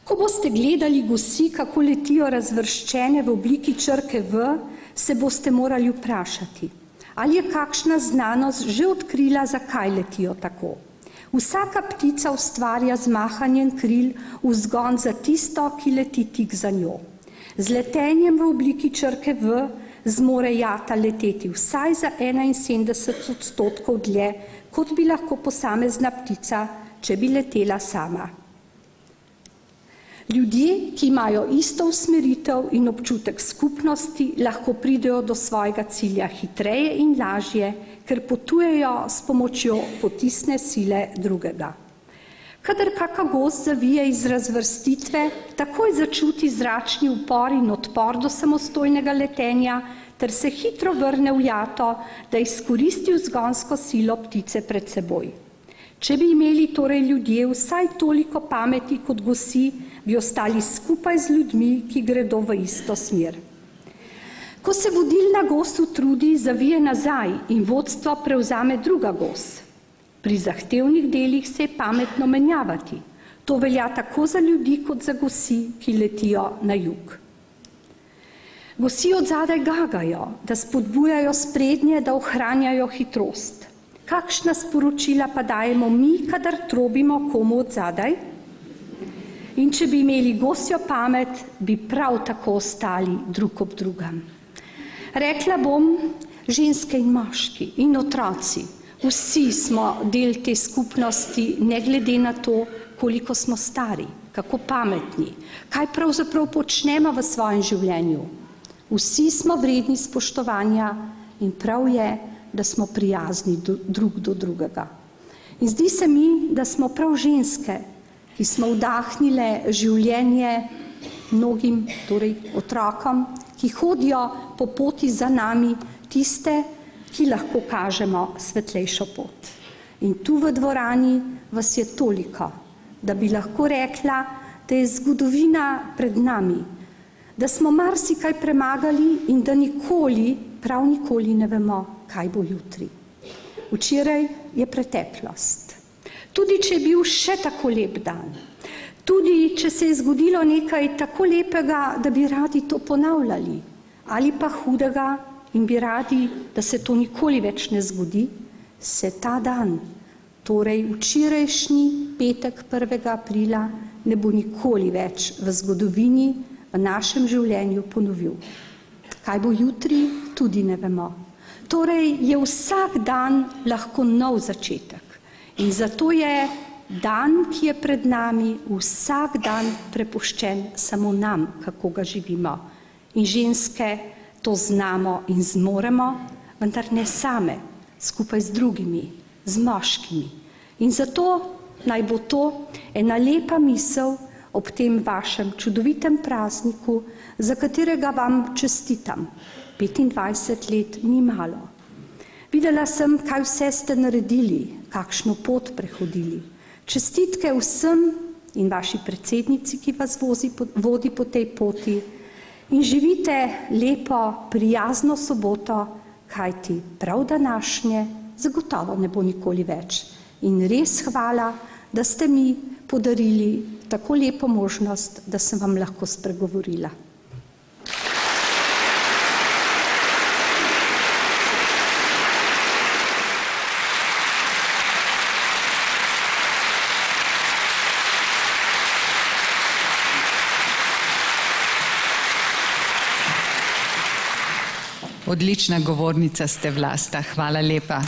Ko boste gledali gosi, kako letijo razvrščene v obliki črke V, se boste morali vprašati, ali je kakšna znanost že odkrila, zakaj letijo tako. Vsaka ptica ustvarja z mahanjem kril vzgon za tisto, ki leti tik za njo. Z letenjem v obliki črke V zmore jata leteti vsaj za 71% dlje, kot bi lahko posamezna ptica, če bi letela sama. Ljudje, ki imajo isto usmeritev in občutek skupnosti, lahko pridejo do svojega cilja hitreje in lažje, ker potujejo s pomočjo potisne sile drugega. Kadar kaka gost zavije iz razvrstitve, takoj začuti zračni upor in odpor do samostojnega letenja, ter se hitro vrne v jato, da izkoristi vzgonsko silo ptice pred seboj. Če bi imeli torej ljudje vsaj toliko pameti kot gosi, bi ostali skupaj z ljudmi, ki gredo v isto smer. Ko se vodilna gos utrudi, zavije nazaj in vodstvo prevzame druga gos. Pri zahtevnih delih se je pametno menjavati. To velja tako za ljudi kot za gosi, ki letijo na jug. Gosi od zadaj gagajo, da spodbujajo sprednje, da ohranjajo hitrost. Kakšna sporočila pa dajemo mi, kadar trobimo komu od zadaj? In če bi imeli gosjo pamet, bi prav tako ostali drug ob drugem. Rekla bom, ženske in moški in otroci, vsi smo del te skupnosti, ne glede na to, koliko smo stari, kako pametni, kaj pravzaprav počnemo v svojem življenju. Vsi smo vredni spoštovanja in prav je, da smo prijazni drug do drugega. In zdi se mi, da smo prav ženske, ki smo vdahnile življenje mnogim, torej otrokom, ki hodijo po poti za nami, tiste, ki lahko kažemo svetlejšo pot. In tu v dvorani vas je toliko, da bi lahko rekla, da je zgodovina pred nami, da smo marsikaj premagali in da nikoli, prav nikoli ne vemo, kaj bo jutri. Včeraj je preteklost. Tudi če je bil še tako lep dan, tudi če se je zgodilo nekaj tako lepega, da bi radi to ponavljali, ali pa hudega in bi radi, da se to nikoli več ne zgodi, se ta dan, torej včerajšnji petek 1. aprila, ne bo nikoli več v zgodovini, v našem življenju ponovil. Kaj bo jutri, tudi ne vemo. Torej je vsak dan lahko nov začetek. In zato je dan, ki je pred nami, vsak dan prepuščen samo nam, kako ga živimo. In ženske to znamo in zmoremo, vendar ne same, skupaj z drugimi, z moškimi. In zato naj bo to ena lepa misel ob tem vašem čudovitem prazniku, za katerega vam čestitam. 25 let ni malo. Videla sem, kaj vse ste naredili, kakšno pot prehodili. Čestitke vsem in vaši predsednici, ki vas vodi po tej poti, in živite lepo, prijazno soboto, kajti prav današnje zagotovo ne bo nikoli več. In res hvala, da ste mi podarili tako lepo možnost, da sem vam lahko spregovorila.
Odlična govornica ste, Vlasta. Hvala lepa.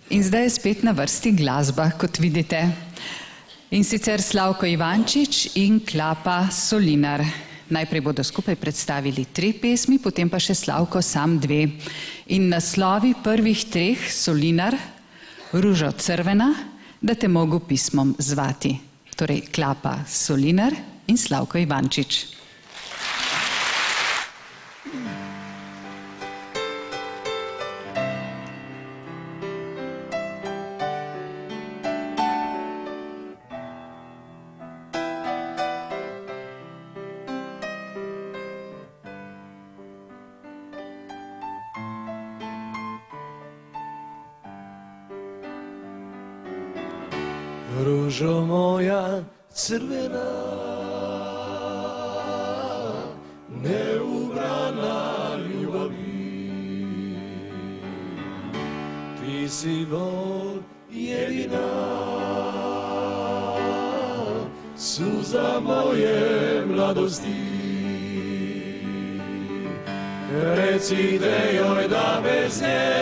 In zdaj je spet na vrsti glasba, kot vidite. In sicer Slavko Ivančič in Klapa Solinar. Najprej bodo skupaj predstavili 3 pesmi, potem pa še Slavko sam 2. In naslovi prvih 3, Solinar, Ružo crvena, da te mogu pismom zvati. Torej Klapa Solinar in Slavko Ivančič.
Ružo moja crvena, neubrana ljubavi, ti si bolj jedina, suza moje mladosti. Recite joj, da bez nje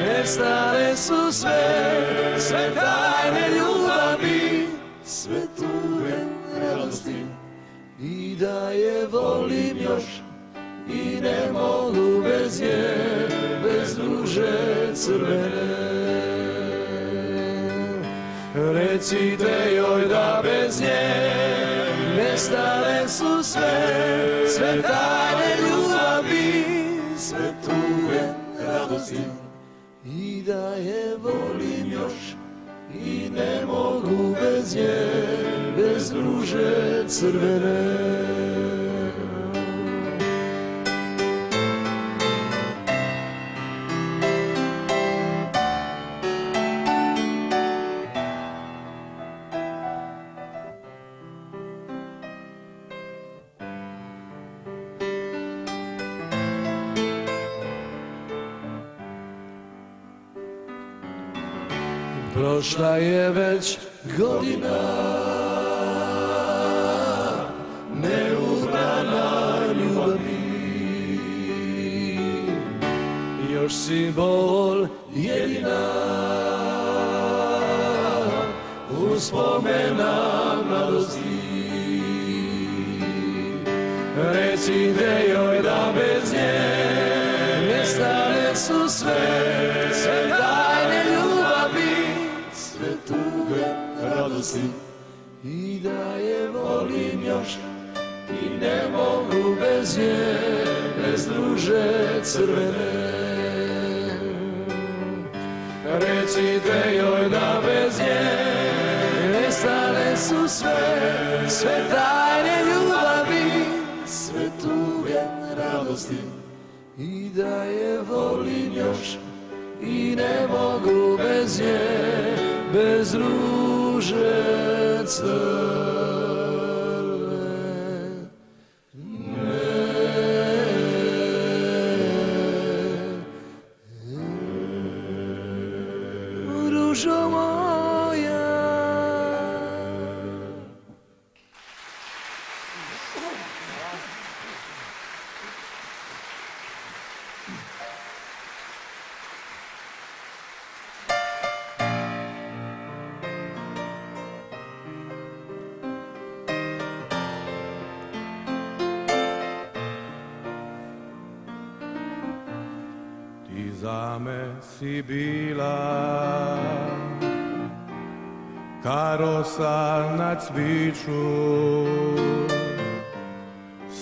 nestale su sve tajne ljubavi, sve tuge radosti, i da je volim još i ne mogu bez nje, bez ruže crvene. Recite joj da bez nje nestale su sve tajne ljubavi, svetuje radosti. I da je volim još i ne mogu bez nje, bez ruže crvene. Prošla je već godina, neubrana ljubavi, još si bol jedina, uspomena mladosti. Recite joj da bez nje nestane su sve tajne ljubavi, sve tuge radosti. I da je volim još i ne mogu bez nje, bez ruže crvene. Recite joj da bez nje nestane su sve tajne ljubavi, sve tuge radosti. I da je volim još i ne mogu bez nje, bez ruže crvene. Ružo moja. Ti zame si bila karosa na cviču,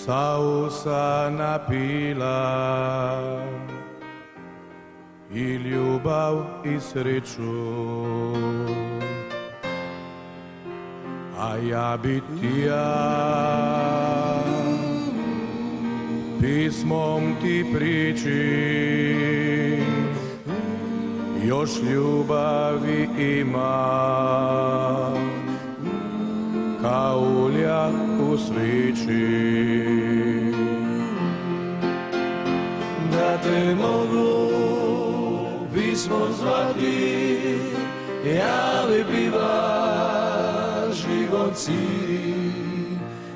sausa napila i ljubav i sreću. A ja bi ti pismom ti priči, još ljubavi ima, kao ulja u svići. Da te mogu pismo zvati, ja bi biva život ciri,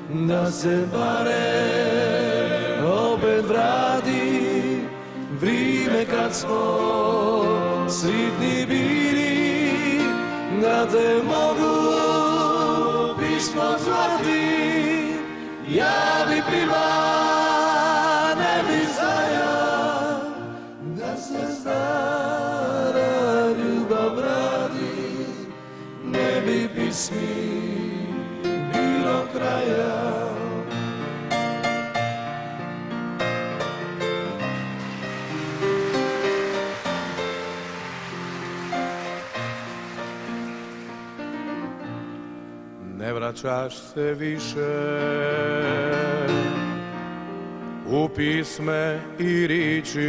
da se bare opet vrati vrime kad smo sritni bili. Da te mogu pismo zvati, ja bi piva, ne bi zaja, da se stara ljubav vrati, ne bi pismi bilo kraja. Ne vraćaš se više u pisme i riči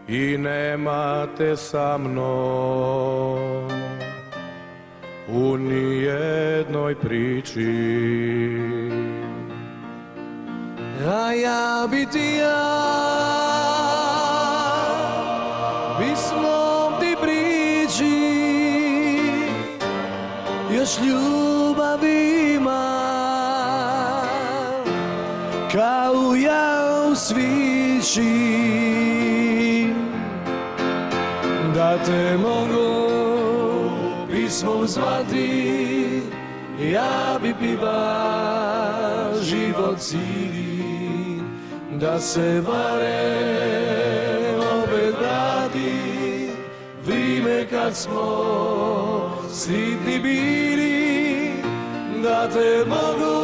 i nema te sa mnom u nijednoj priči. A ja bi ti pismom ti priči, još ljubav ima, kao ja u svići. Da te mogu pismom zvati, ja bi piva život ciri, da se bare opet vrati vrime kad smo sritni bili. Da te mogu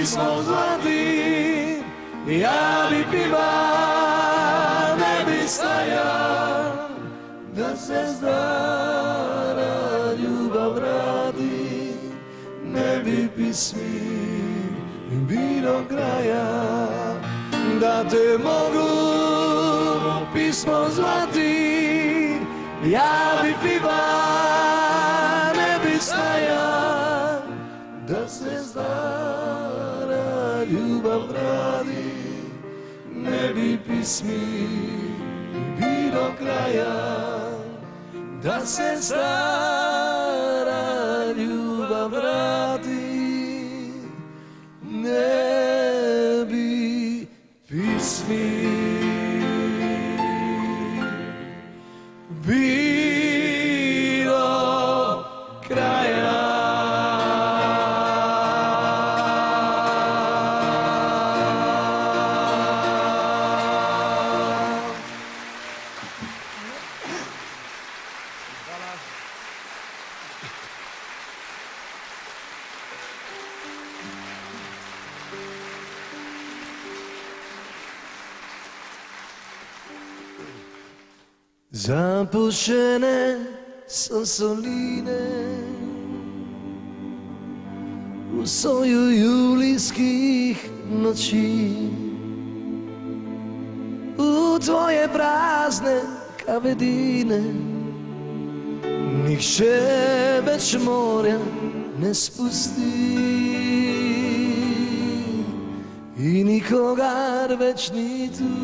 pismo zlati, ja bi piva, ne bi stajal, da se stara ljubav vrati, ne bi pismi bilo kraja, da te mogu pismo zvati, ja bi piva, ne bi stajal, da se stara ljubav vrati, ne bi pismi bilo kraja, da se stara ljubav vrati, ne bi pismi bilo kraja. Zapuščene so soline v soju julijskih noči, v tvoje prazne kavedine nihče več morja ne spusti in nikogar več ni tu,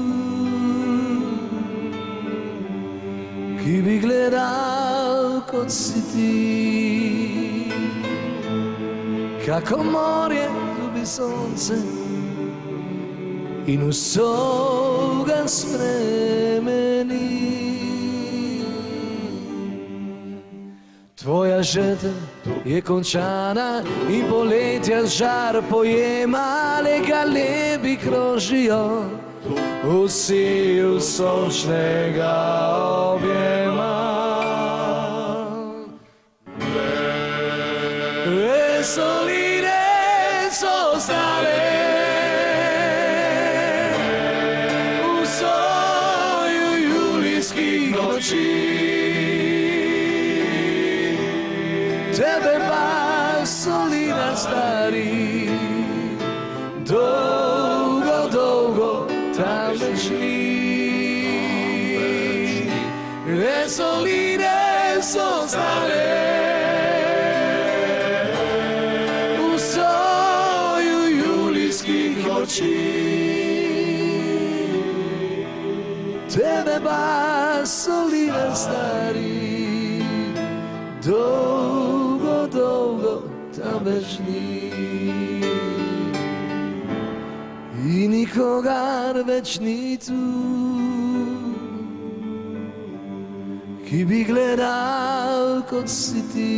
ki bi gledal kot si ti. Kako morje ljubi sonce in vso ga spremeni. Tvoja žetev je končana in poletja žar pojema, le galebi krožijo vsi v sončnega objema. Vesoline so stale v soju julijskih noči, tebe pa solina stari, dolgo, dolgo tam več ni. Vesoline so stale v soju julijskih noči, tebe pa solina stari, dolgo, dolgo tam več ni. In nikogar več ni tu, ki bi gledal kot si ti.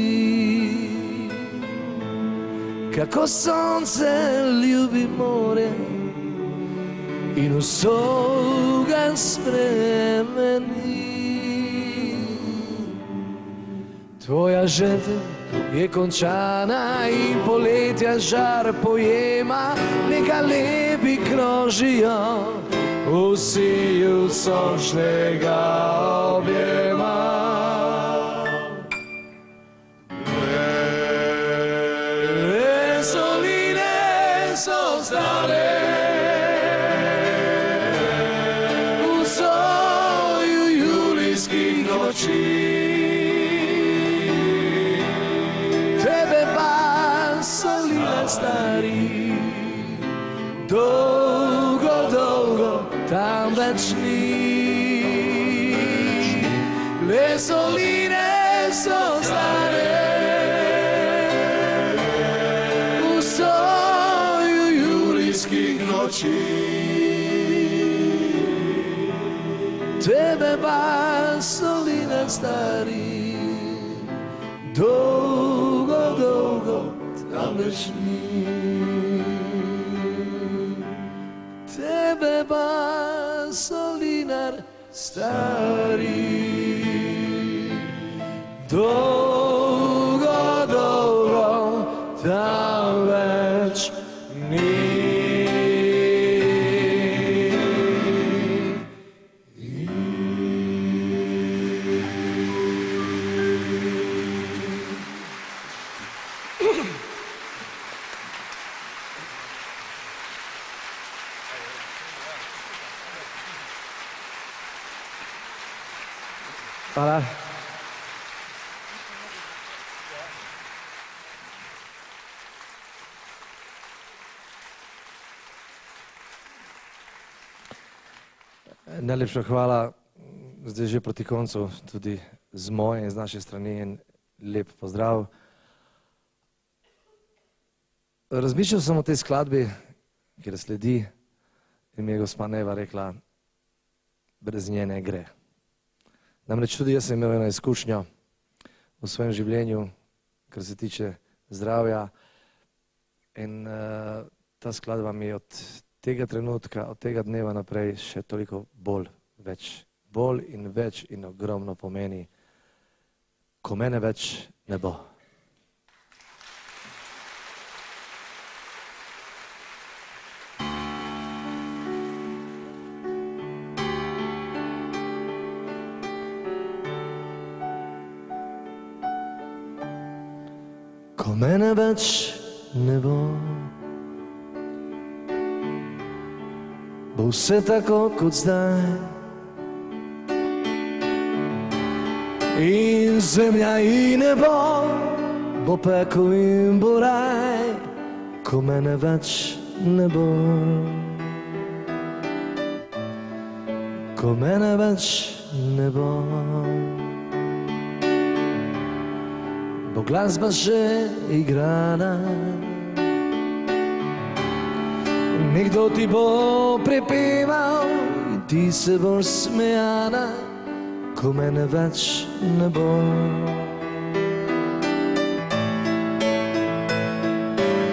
Kako sonce ljubi more in vso ga spremeni. Tvoja žetev je končana in poletja žar pojema, le galebi krožijo vsi v sončnega objema. Vesoline so stale v soju julijskih noči, stari, dolgo, dolgo tam več ni. Vesoline so stare v soju julijskih noči, tebe pa soline stari, dolgo, dolgo tam več ni. Tebe pa solinar stari, dolgo, dolgo tam več ni.
Hvala. Najlepša hvala, zdaj že proti koncu, tudi z moje in z naše strani en lep pozdrav. Razmišljal sem o tej skladbi, kjer sledi, in mi je gospa Neva rekla, brez nje ne gre. Namreč tudi jaz sem imel eno izkušnjo v svojem življenju, kar se tiče zdravja, in ta skladba mi je od tega trenutka, od tega dneva naprej še toliko bolj in več in ogromno pomeni, ko mene več ne bo. Ko mene več ne bo, bo vse tako kot zdaj. In zemlja in nebo, bo pekel in bo raj, ko mene več ne bo. Ko mene več ne bo, bo glasba že igrana. Nekdo ti bo prepeval in ti se boš smejala, ko mene več ne bo.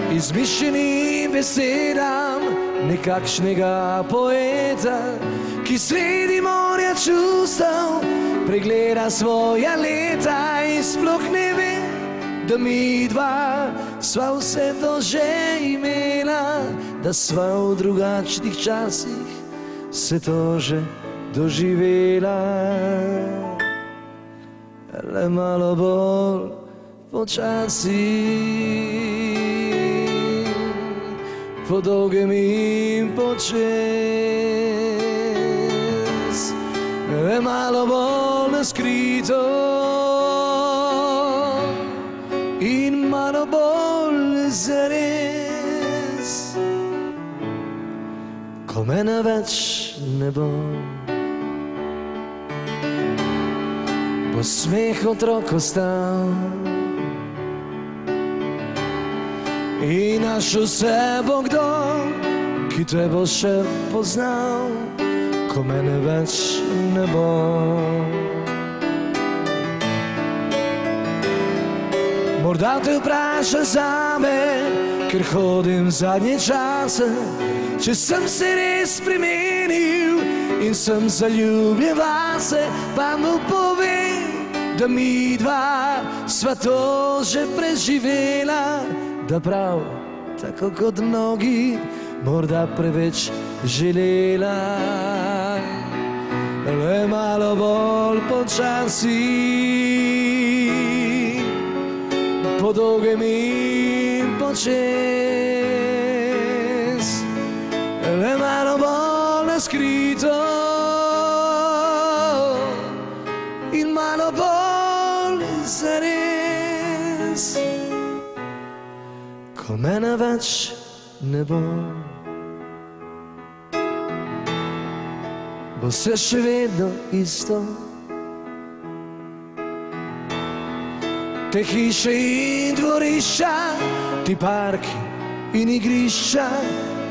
Izmišljenim besedam nekakšnega poeta, ki sredi morja čustev pregleda svoja leta in sploh ne ve, da mi dva sva vse to že imela, da sva v drugačnih časih se to že doživela. Le malo bolj počasi, po dolgem in počez, le malo bolj naskrito in malo bolj zares. Ko mene več ne bo, bo smeh otrok ostal in našel se bo kdo, ki te bo še poznal, ko mene več ne bo. Morda te vpraša zame, ker hodim zadnje čase, če sem se res spremenil in sem zaljubljen vase, pa mu povem, da mi dva sva to že preživela, da prav tako kot mnogi morda preveč želela. Le malo bolj počasi, po dolgem in počez, le malo bolj naskrito in malo bolj zares. Ko mene več ne bo, bo se še vedno isto. Te hiše in dvorišča, ti parki in igrišča,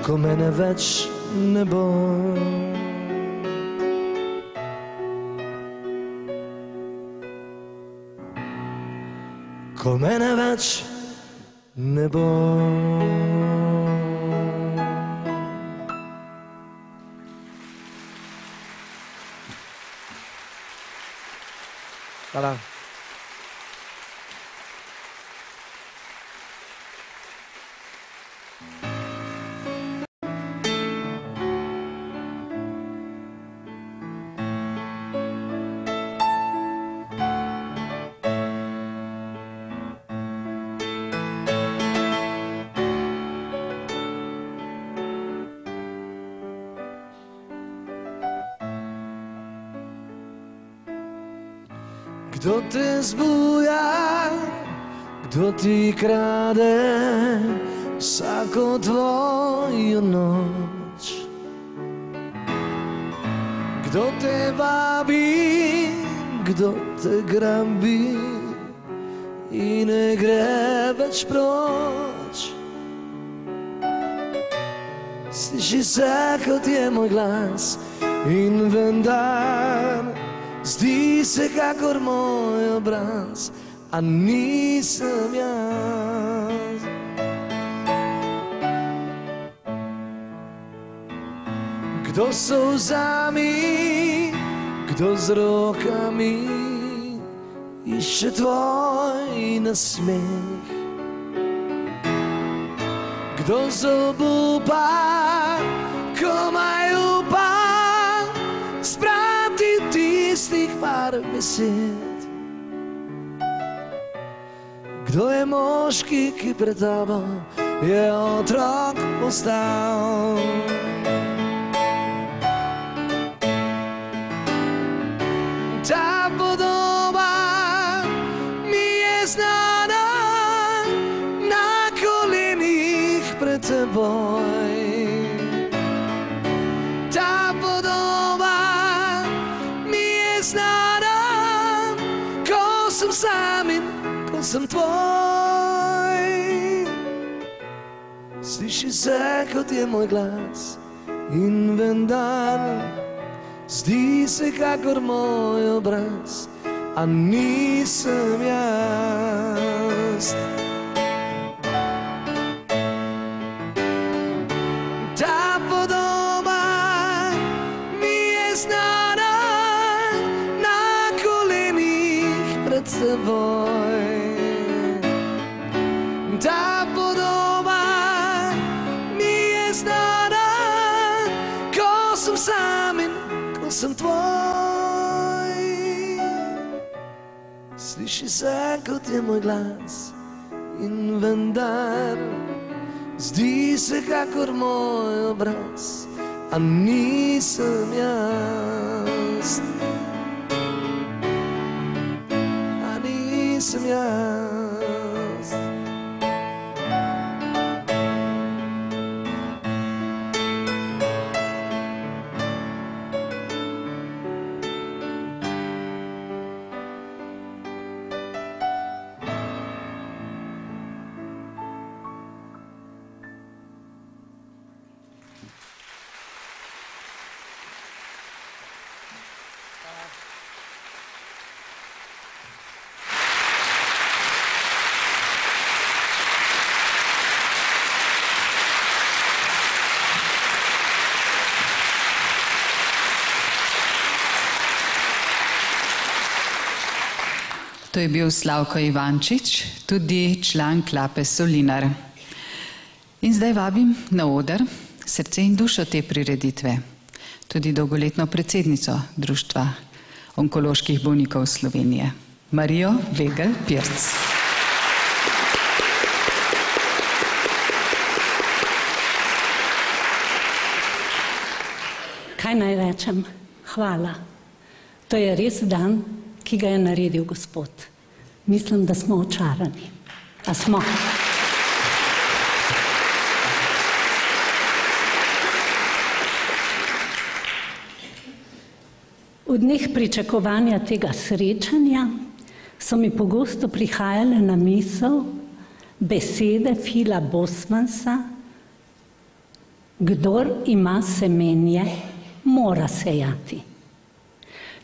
ko mene več ne bo. Ko mene več ne bo. Hvala.
Kdo te zbuja, kdo ti krade vsako tvojo noč? Kdo te vabi, kdo te grabi in ne gre več proč? Sliši se, kot je moj glas, in vendar zdi se, kakor moj obraz, a nisem jaz. Kdo so vzami, kdo z rokami išče tvoj nasmeh? Kdo zobupa, komaj upa sprati tistih par besed? Kdo je moški, ki pred tabo je otrok postal? Ta podoba mi je znana, na kolenih pred teboj. Ta podoba mi je znana, ko sem sam in ko sem tvoj. Sliši se, kot je moj glas, in vendar zdi se, kakor moj obraz, a nisem jaz. Ta podoba mi je znana, na kolenih pred seboj. Ta podoba mi je znana, ko sem sam in sem tvoj. Sliši se, kot je moj glas, in vendar zdi se, kakor moj obraz, a nisem jaz. A nisem jaz.
To je bil Slavko Ivančič, tudi član klape Solinar. In zdaj vabim na oder srce in dušo te prireditve, tudi dolgoletno predsednico Društva onkoloških bolnikov Slovenije, Marijo Vegel Pirc.
Kaj naj rečem? Hvala. To je res dan, ki ga je naredil Gospod. Mislim, da smo očarani. A smo? V dneh pričakovanja tega srečanja so mi pogosto prihajale na misel besede Phila Bosmansa: kdor ima semenje, mora sejati.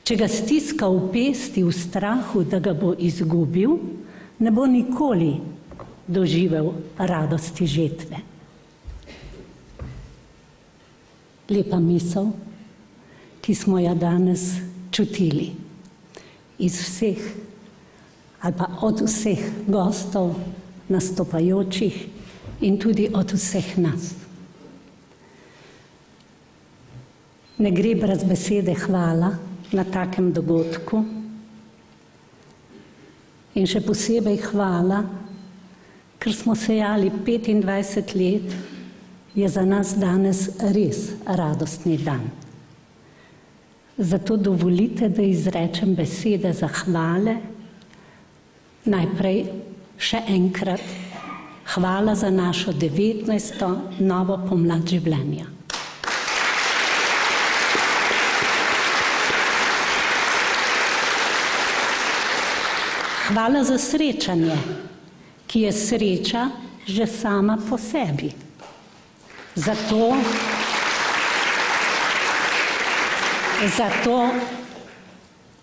Če ga stiska v pesti v strahu, da ga bo izgubil, ne bo nikoli doživel radosti žetve. Lepa misel, ki smo jo danes čutili iz vseh ali pa od vseh gostov, nastopajočih in tudi od vseh nas. Ne gre brez besede hvala na takem dogodku in še posebej hvala, ker smo sejali 25 let, je za nas danes res radostni dan. Zato dovolite, da izrečem besede zahvale. Najprej še enkrat hvala za našo 19. novo pomlad življenja. Hvala za srečanje, ki je sreča že sama po sebi. Zato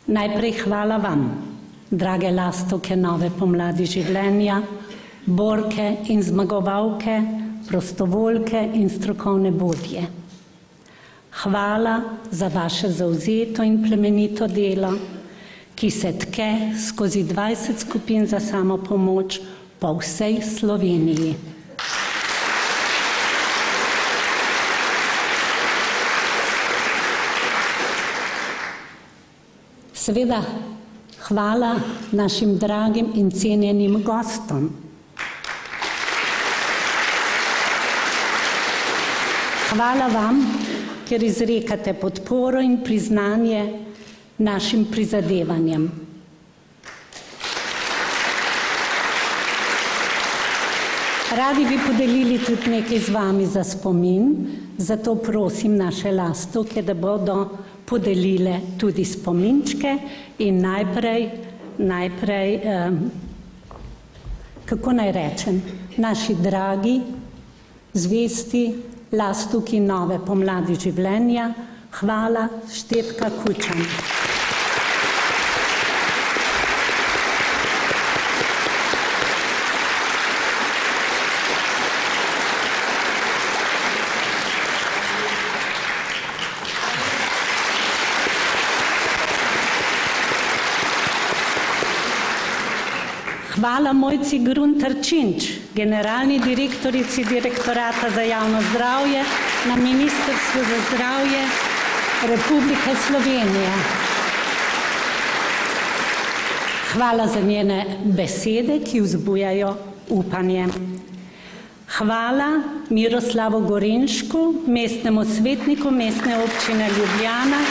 najprej hvala vam, drage lastovke nove pomladi življenja, borke in zmagovalke, prostovoljke in strokovne vodje. Hvala za vaše zavzeto in plemenito delo, ki se tke skozi 20 skupin za samopomoč po vsej Sloveniji. Seveda, hvala našim dragim in cenjenim gostom. Hvala vam, ker izrekate podporo in priznanje našim prizadevanjem. Radi bi podelili tudi nekaj z vami za spomin, zato prosim naše lastovke, da bodo podelile tudi spominčke in najprej, kako naj rečem, naši dragi, zvesti lastovki nove pomladi življenja, hvala Štefka Kučan. Hvala Mojci Grunter-Činč, generalni direktorici Direktorata za javno zdravje na Ministrstvu za zdravje Republike Slovenije. Hvala za njene besede, ki vzbujajo upanje. Hvala Miroslavu Gorenšku, mestnemu svetniku Mestne občine Ljubljana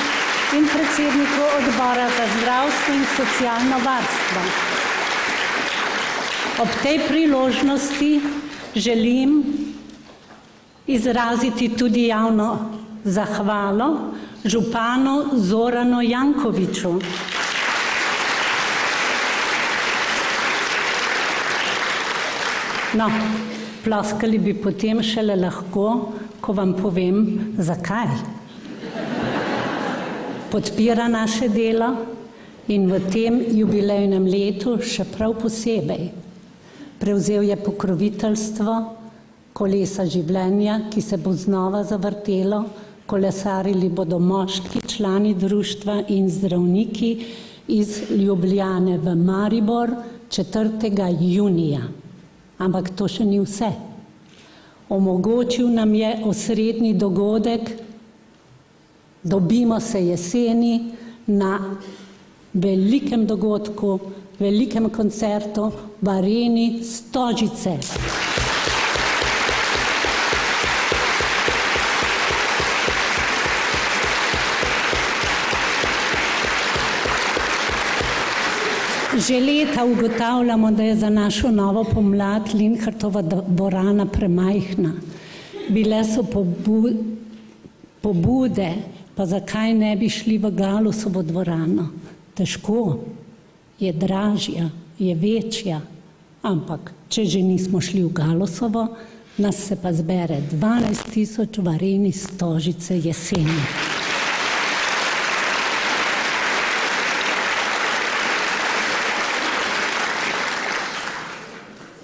in predsedniku Odbora za zdravstvo in socialno varstvo. Ob tej priložnosti želim izraziti tudi javno zahvalo županu Zoranu Jankoviću. No, ploskali bi potem šele lahko, ko vam povem, zakaj. Podpira naše delo in v tem jubilejnem letu še prav posebej. Prevzel je pokroviteljstvo kolesa življenja, ki se bo znova zavrtelo, kolesarili bodo moški, člani društva in zdravniki iz Ljubljane v Maribor 4. junija. Ampak to še ni vse. Omogočil nam je osrednji dogodek, dobimo se jeseni na velikem dogodku, velikem koncertu v areni Stožice. Že leta ugotavljamo, da je za našo novo pomlad Linhartova dvorana premajhna. Bile so pobude, pa zakaj ne bi šli v Galusovo dvorano. Težko, je dražja, je večja, ampak če že nismo šli v Galusovo, nas se pa zbere 12.000 v areni Stožice jeseni.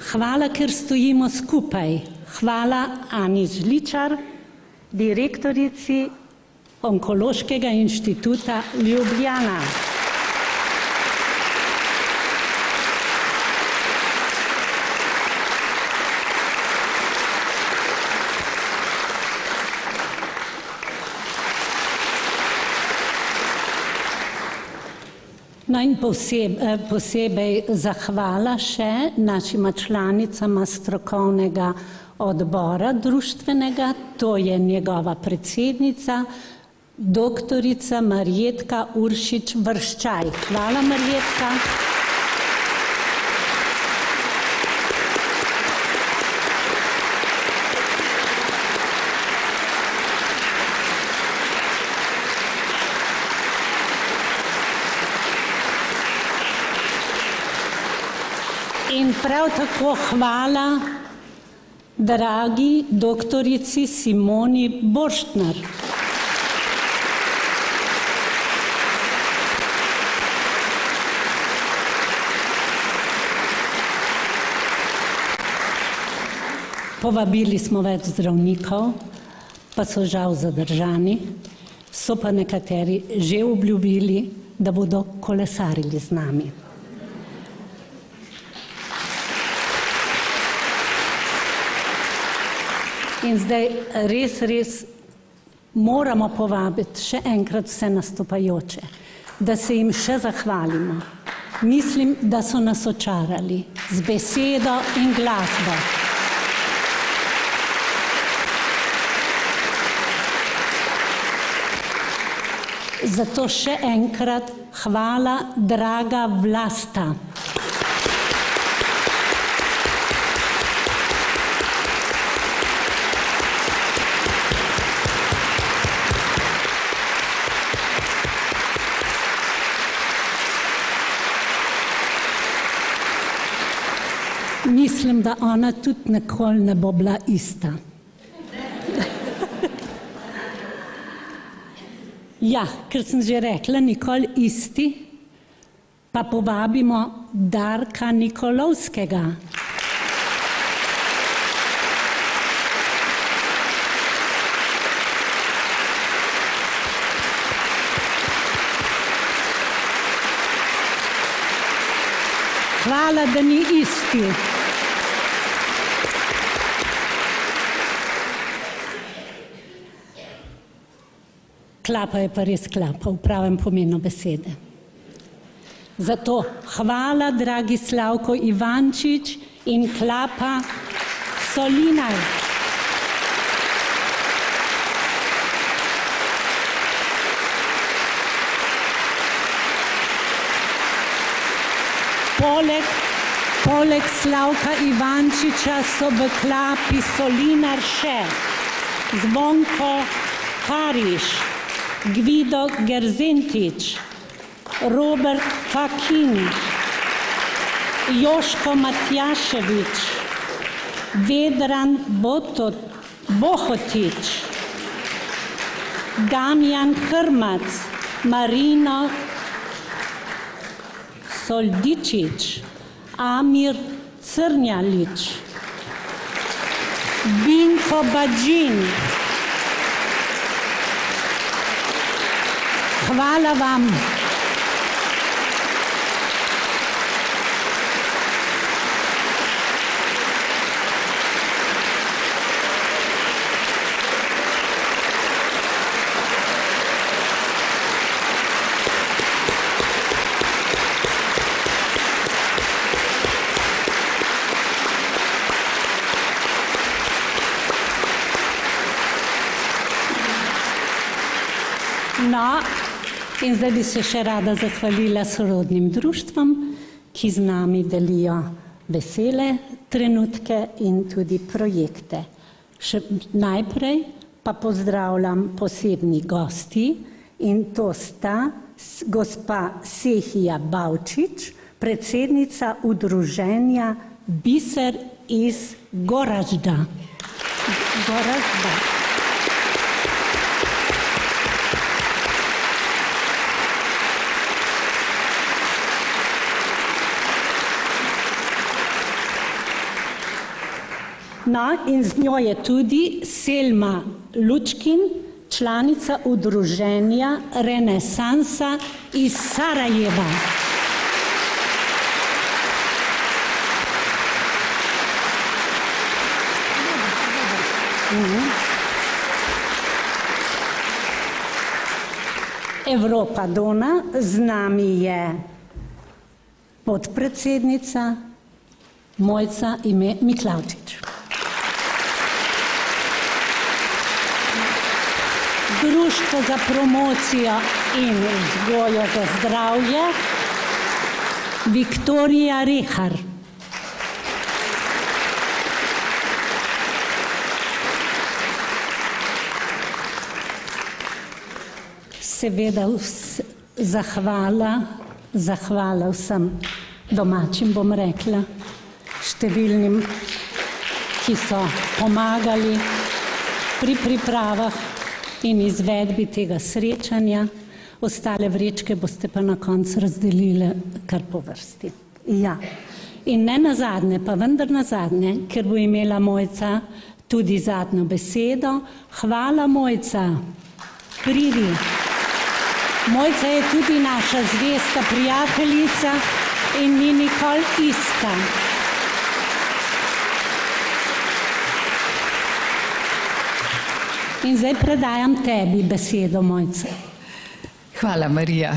Hvala, ker stojimo skupaj. Hvala Ani Žličar, direktorici Onkološkega inštituta Ljubljana. No in posebej zahvala še našima članicama strokovnega odbora društvenega, to je njegova predsednica, doktorica Marjetka Uršič Vrščaj. Hvala, Marjetka. In prav tako hvala dragi doktorici Simoni Borštner. Povabili smo več zdravnikov, pa so žal zadržani, so pa nekateri že obljubili, da bodo kolesarili z nami. In zdaj res moramo povabiti še enkrat vse nastopajoče, da se jim še zahvalimo. Mislim, da so nas očarali z besedo in glasbo. Zato še enkrat hvala, draga Vlasta. Mislim, da ona tudi nikoli ne bo bila ista. Ja, ker sem že rekla, nikoli isti, pa povabimo Darka Nikolovskega. Hvala, da ni isti. Klapa je pa res klapa, v pravem pomenu besede. Zato hvala, dragi Slavko Ivančič in Klapa Solinar. Poleg Slavka Ivančiča so v Klapi Solinar še Zvonko Kariš, Gvido Gerzentič, Robert Fakin, Joško Matjaševič, Vedran Bohotič, Damjan Krmac, Marino Soldičič, Amir Crnjalič, Binko Badžin. Hvala vam. No, in zdaj bi se še rada zahvalila sorodnim društvom, ki z nami delijo vesele trenutke in tudi projekte. Še najprej pa pozdravljam posebni gosti in to sta gospa Sehija Bavčič, predsednica udruženja Biser iz Goražda. No, in z njo je tudi Selma Lučkin, članica udruženja Renesansa iz Sarajeva. Evropa Dona, z nami je podpredsednica Mojca Miklavčič. Društvo za promocijo in vzgojo za zdravje Viktorija Rehar. Seveda zahvala vsem domačim, bom rekla, številnim, ki so pomagali pri pripravah in izvedbi tega srečanja. Ostale vrečke boste pa na koncu razdelili kar po vrsti. Ja. In ne nazadnje, pa vendar nazadnje, ker bo imela Mojca tudi zadnjo besedo. Hvala, Mojca. Pridi. Mojca je tudi naša zvesta prijateljica in ni nikoli ista. In zdaj predajam tebi besedo, Mojca.
Hvala, Marija.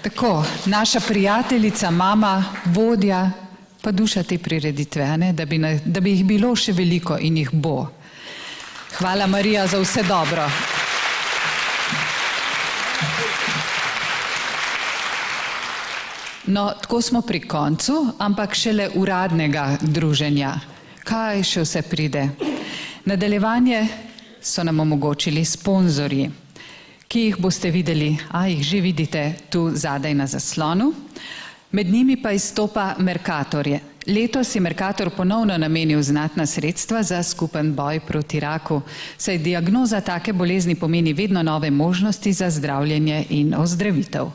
Tako, naša prijateljica, mama, vodja, pa duša te prireditve, da bi jih bilo še veliko in jih bo. Hvala, Marija, za vse dobro. No, tako smo pri koncu, ampak šele uradnega druženja. Kaj še vse pride? Nadaljevanje so nam omogočili sponzorji, ki jih boste videli, jih že vidite tu zadaj na zaslonu. Med njimi pa izstopa Mercator. Letos je Mercator ponovno namenil znatna sredstva za skupen boj proti raku, saj diagnoza take bolezni pomeni vedno nove možnosti za zdravljenje in ozdravitev.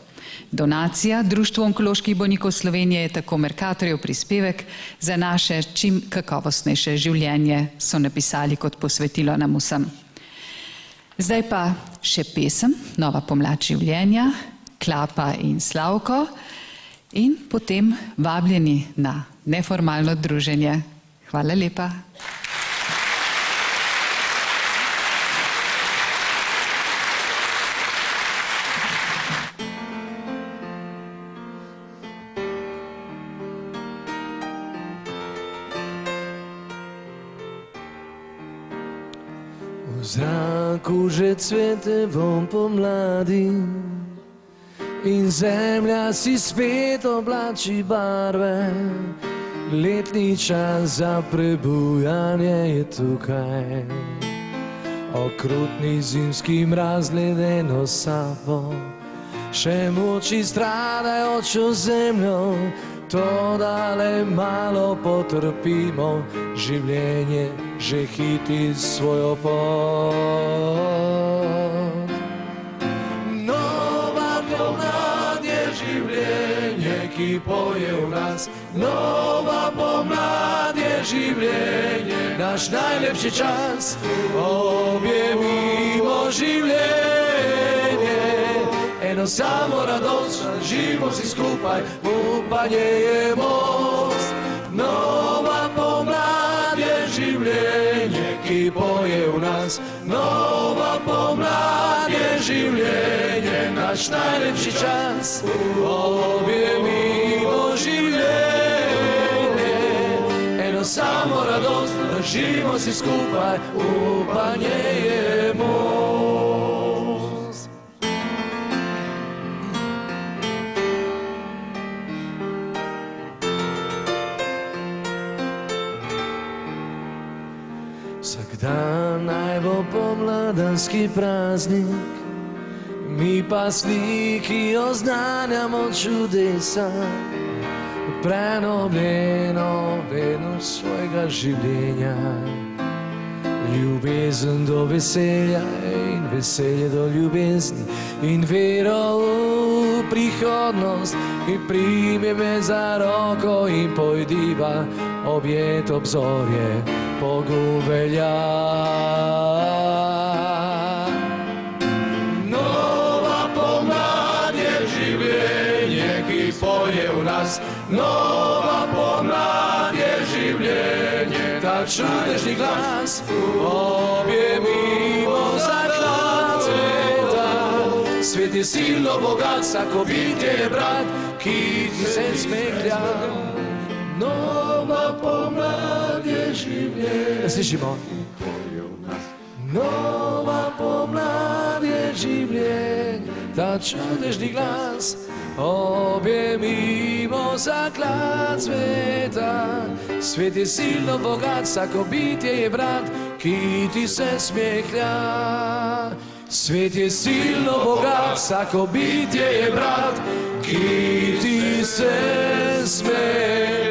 Donacija Društvu onkoloških bolnikov Slovenije je tako Mercatorjev prispevek za naše čim kakovostnejše življenje, so napisali kot posvetilo nam vsem. Zdaj pa še pesem, Nova pomlad življenja, Klapa in Slavko, in potem vabljeni na neformalno druženje. Hvala lepa.
V zraku že cvete vonj pomladi in zemlja si spet oblači barve. Letni čas za prebujanje je tukaj. Okrutni zimski mraz ledeno sapo še moči stradajočo zemljo. To, da le malo potrpimo, življenje že hiti svojo pot. Nova pomlad je življenje, ki poje v nas. Nova pomlad je življenje, naš najlepši čas. Objemimo življenje, eno samo radost, živimo si skupaj, upanje je most. Nova pomlad je življenje, ki poje v nas. Nova pomlad je življenje, naš najlepši čas. Objemimo življenje, eno samo radost, živimo si skupaj, upanje je most. Vsak dan naj bo pomladanski praznik, mi pasniki oznanjamo čudesa, prenovljeno vednost svojega življenja. Ljubezen do veselja in veselje do ljubezni in vero v prihodnost. In primi me za roko in pojdiva objet obzorje Bogu velja. Nova pomlad je življenje, ki poje v nas. Nova pomlad je življenje, ta čudežni glas. Objemimo zaklad cveta, svet je silno bogat, vsako bitje je brat, ki se smehlja. Nova pomlad je življenje. Slišimo? Nova pomlad je življenje. čudežni glas, objemimo zaklad sveta. Svet je silno bogat, vsako bitje je brat, ki ti se smehlja. Svet je silno bogat, vsako bitje je brat, ki ti se smehlja.